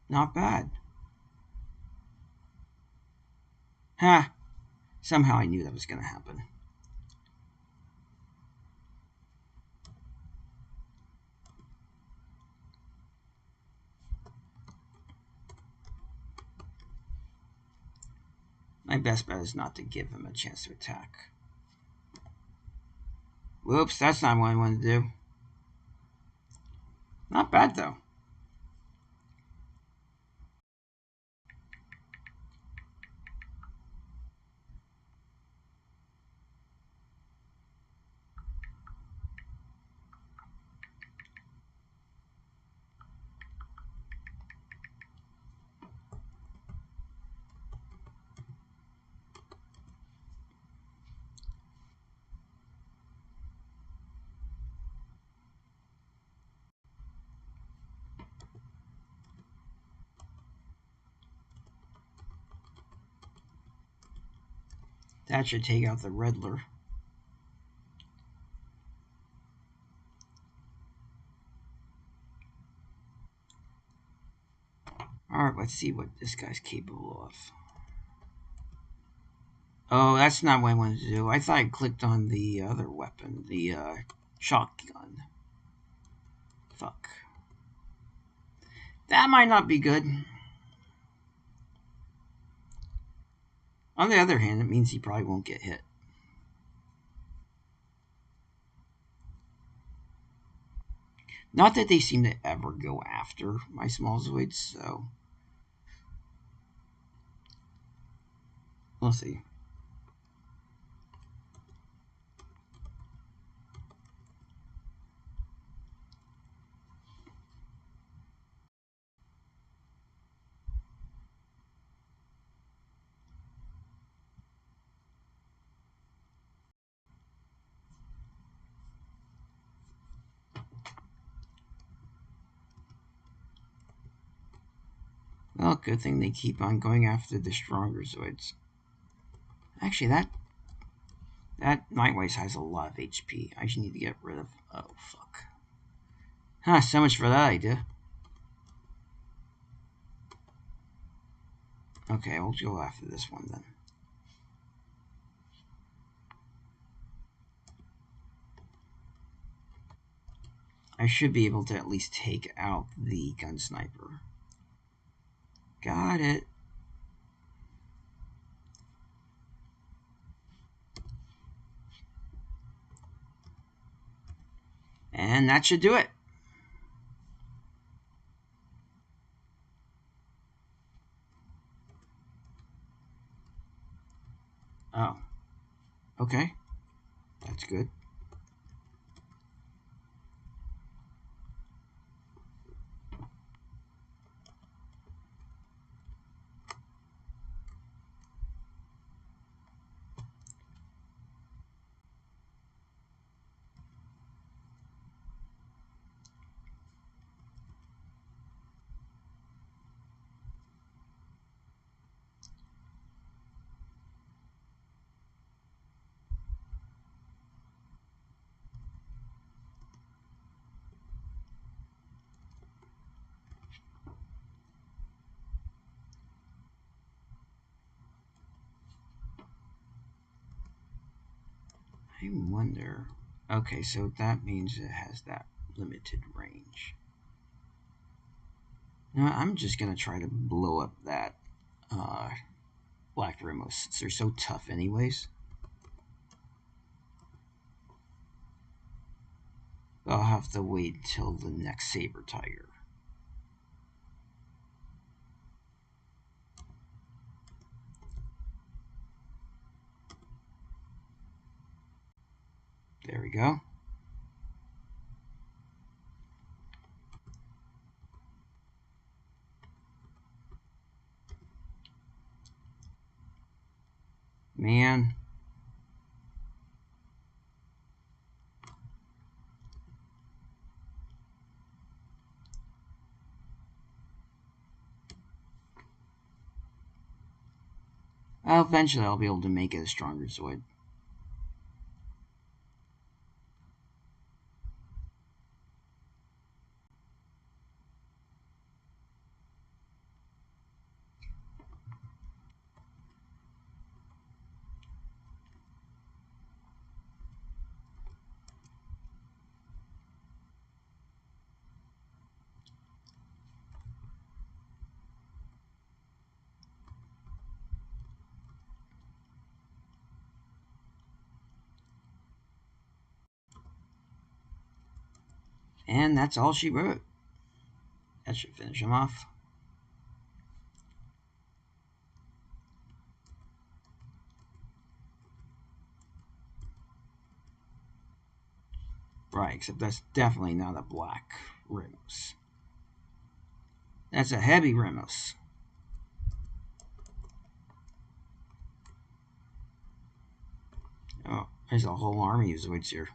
Not bad. Ha! Somehow I knew that was going to happen. My best bet is not to give him a chance to attack. Whoops, that's not what I wanted to do. Not bad, though. That should take out the Riddler. Alright, let's see what this guy's capable of. Oh, that's not what I wanted to do. I thought I clicked on the other weapon, the shotgun. Fuck. That might not be good. On the other hand, it means he probably won't get hit. Not that they seem to ever go after my small Zoids, so we'll see. Well, good thing they keep on going after the stronger Zoids. Actually, that Nightwise has a lot of HP. I just need to get rid of... Oh, fuck. Huh, so much for that idea. Okay, we'll go after this one then. I should be able to at least take out the gun sniper. Got it. And that should do it. Oh. Okay. That's good. I wonder... Okay, so that means it has that limited range. Now, I'm just going to try to blow up that Black Rimos, since they're so tough anyways. I'll have to wait till the next Saber Tiger. There we go. Man. Well, eventually I'll be able to make it a stronger Zoid. And that's all she wrote. That should finish him off. Right, except that's definitely not a black Rimos. That's a heavy Rimos. Oh, there's a whole army of Zoids here.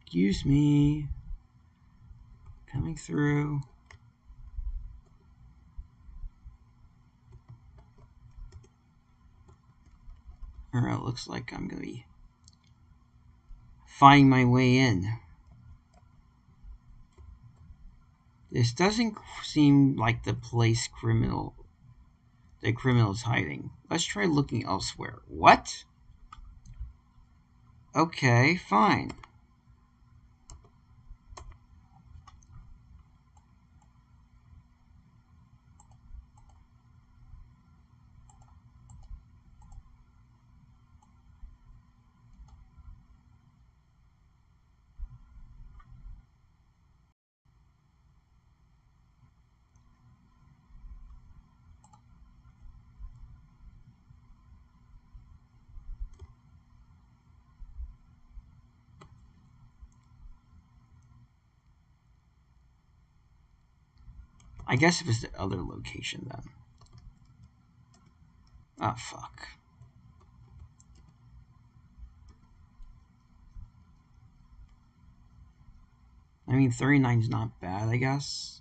Excuse me. Coming through. Or it looks like I'm going to be finding my way in. This doesn't seem like the place the criminal is hiding. Let's try looking elsewhere. What? Okay, fine. I guess it was the other location then. Oh, fuck. I mean, 39's not bad, I guess.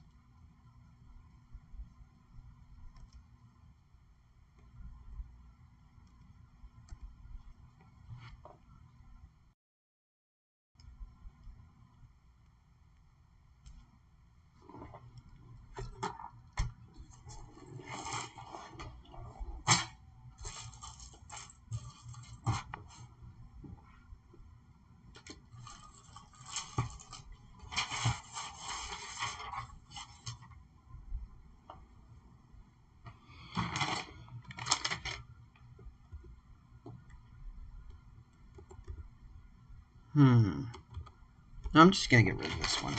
No, I'm just gonna get rid of this one.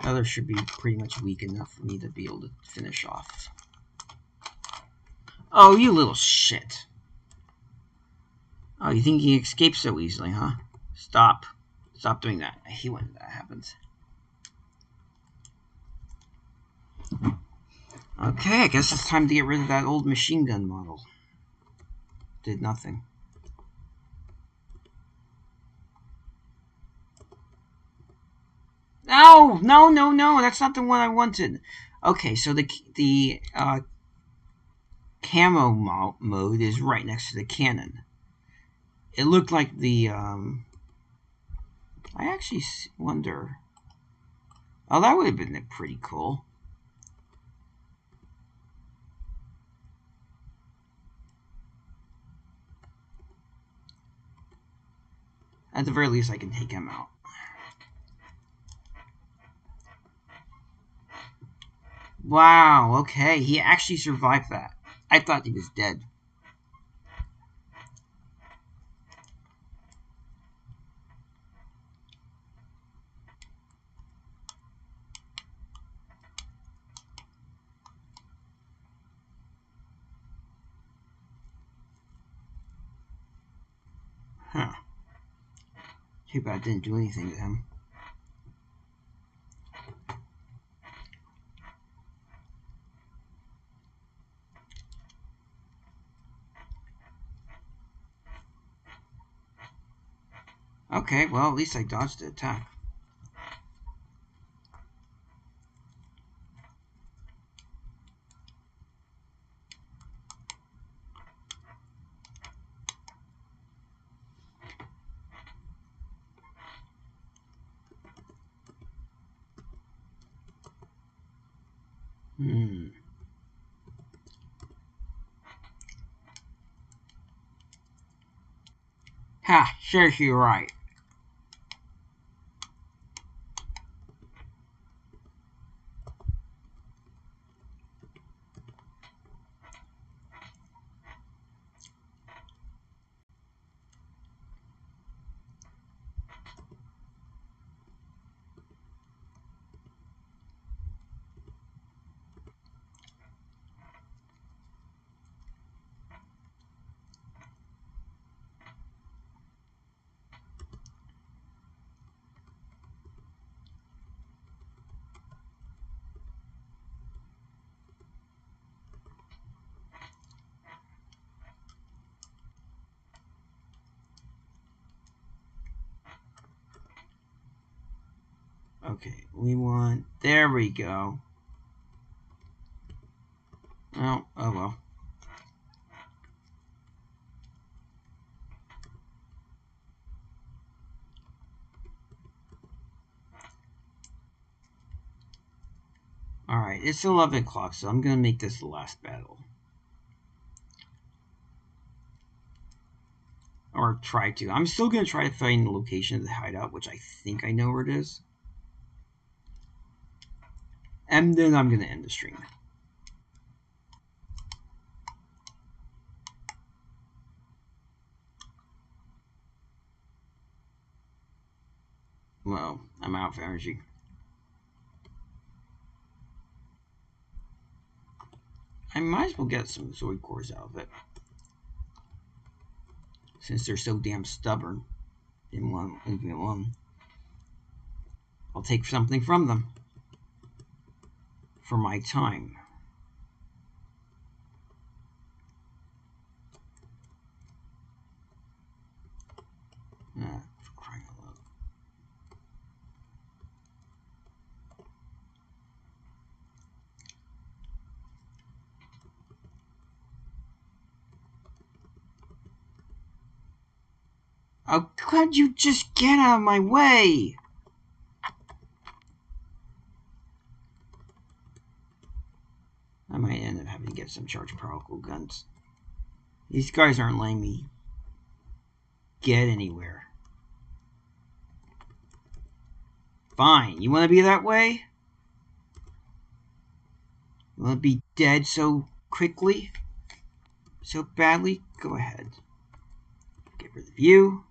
The other should be pretty much weak enough for me to be able to finish off. Oh, you little shit. Oh, you think you escape so easily, huh? Stop. Stop doing that. I hate when that happens. Okay, I guess it's time to get rid of that old machine gun model. Did nothing. No, no, no, no. That's not the one I wanted. Okay, so the camo mode is right next to the cannon. It looked like the I actually wonder. Oh, that would have been pretty cool. At the very least, I can take him out. Wow, okay. He actually survived that. I thought he was dead. Huh. Too bad I didn't do anything to him. Okay, well, at least I dodged the attack. Ha, sure you're right. Okay, we want... There we go. Oh well. Alright, it's 11 o'clock, so I'm going to make this the last battle. Or try to. I'm still going to try to find the location of the hideout, which I think I know where it is. And then I'm going to end the stream. Well, I'm out of energy. I might as well get some Zoid cores out of it. Since they're so damn stubborn. Didn't want to leave me alone. I'll take something from them. For my time. For crying out loud. Oh, could you just get out of my way? I might end up having to get some charged particle guns. These guys aren't letting me get anywhere. Fine, you want to be that way? You want to be dead so quickly? So badly? Go ahead. Get rid of you.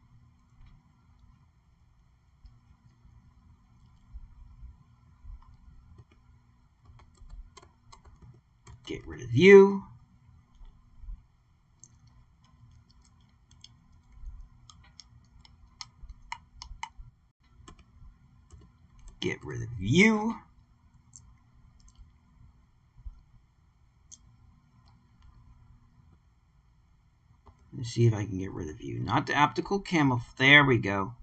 Get rid of you. Get rid of you. Let's see if I can get rid of you. Not the optical camouflage. There we go.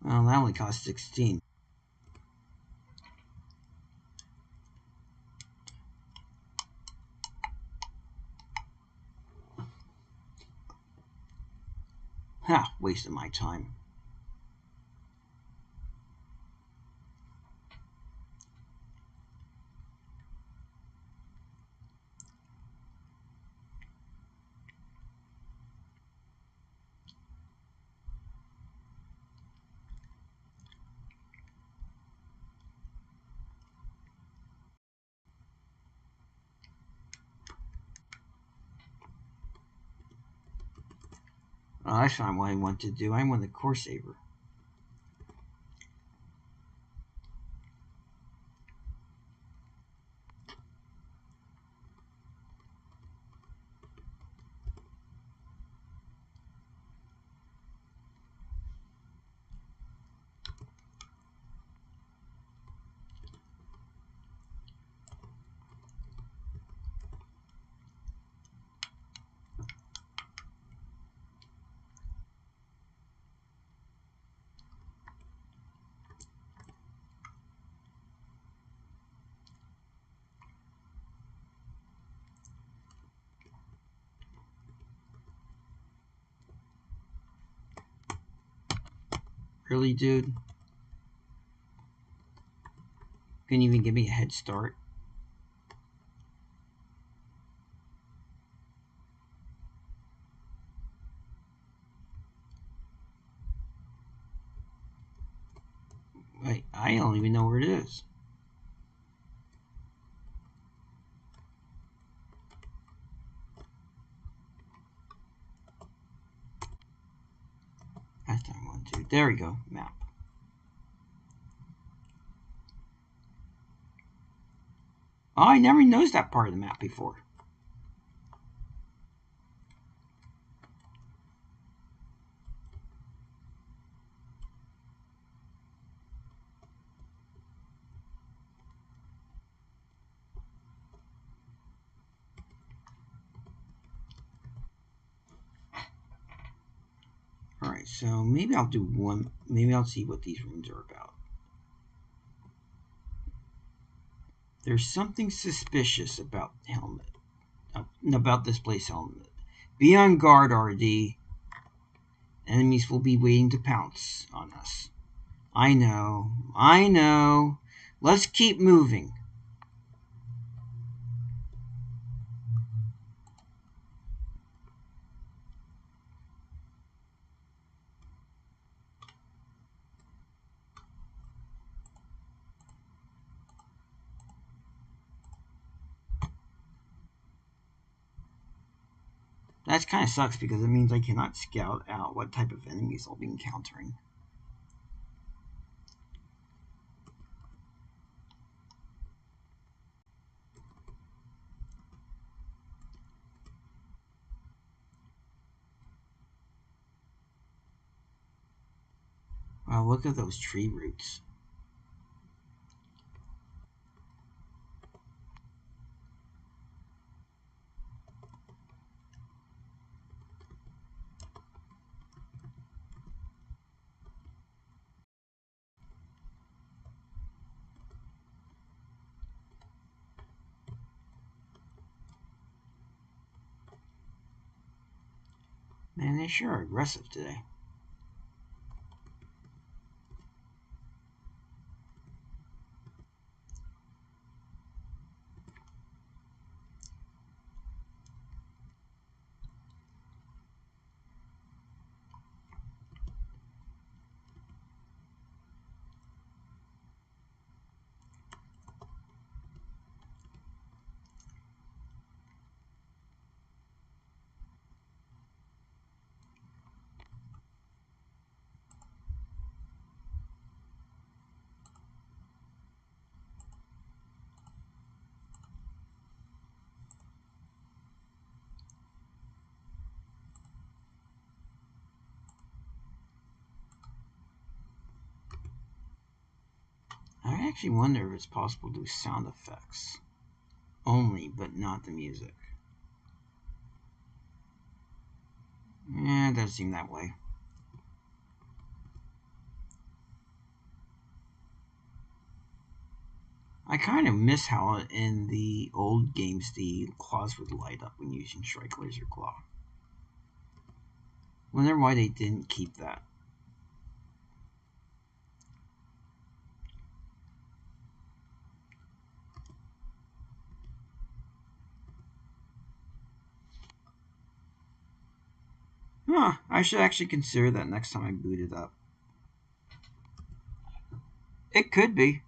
Well, that only cost 16. Ha, wasted my time. Oh, that's not what I want to do. I want the core saver. Really, dude? Couldn't even give me a head start. Wait, I don't even know where it is. That's time 1, 2. There we go. Map. Oh, I never noticed that part of the map before. Alright, so maybe I'll do one. Maybe I'll see what these rooms are about. There's something suspicious about helmet. About this place helmet. Be on guard, RD. Enemies will be waiting to pounce on us. I know. Let's keep moving. That kind of sucks because it means I cannot scout out what type of enemies I'll be encountering. Wow, look at those tree roots. Man, they sure are aggressive today. I actually wonder if it's possible to do sound effects only, but not the music. Yeah, it does seem that way. I kind of miss how in the old games the claws would light up when using Strike Laser Claw. Wonder why they didn't keep that. Huh, I should actually consider that next time I boot it up. It could be.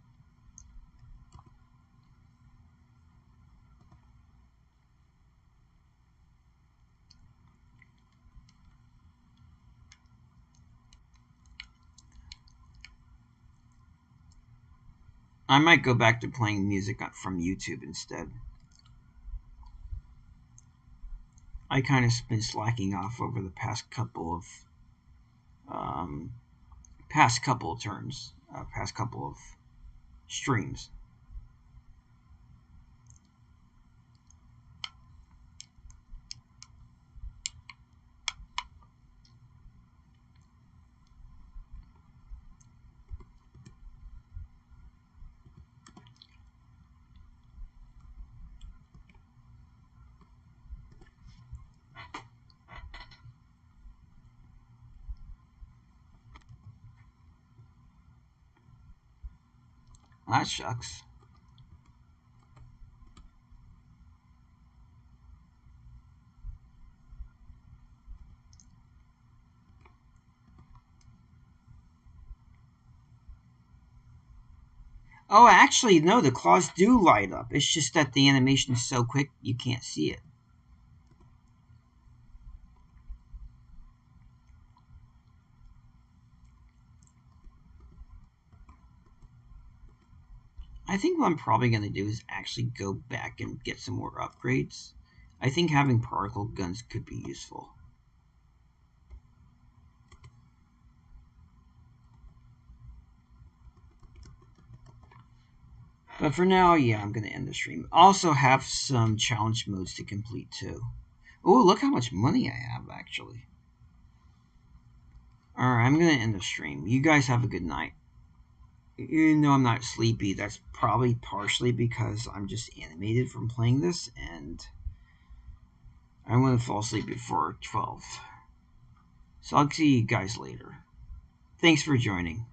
I might go back to playing music from YouTube instead. I kind of been slacking off over the past couple of um, past couple of turns, past couple of streams. That shucks. Oh, actually, no, the claws do light up. It's just that the animation is so quick you can't see it. I think what I'm probably going to do is actually go back and get some more upgrades. I think having particle guns could be useful. But for now, yeah, I'm going to end the stream. Also have some challenge modes to complete too. Oh, look how much money I have, actually. Alright, I'm going to end the stream. You guys have a good night. Even though I'm not sleepy, that's probably partially because I'm just animated from playing this, and I want to fall asleep before 12. So I'll see you guys later. Thanks for joining.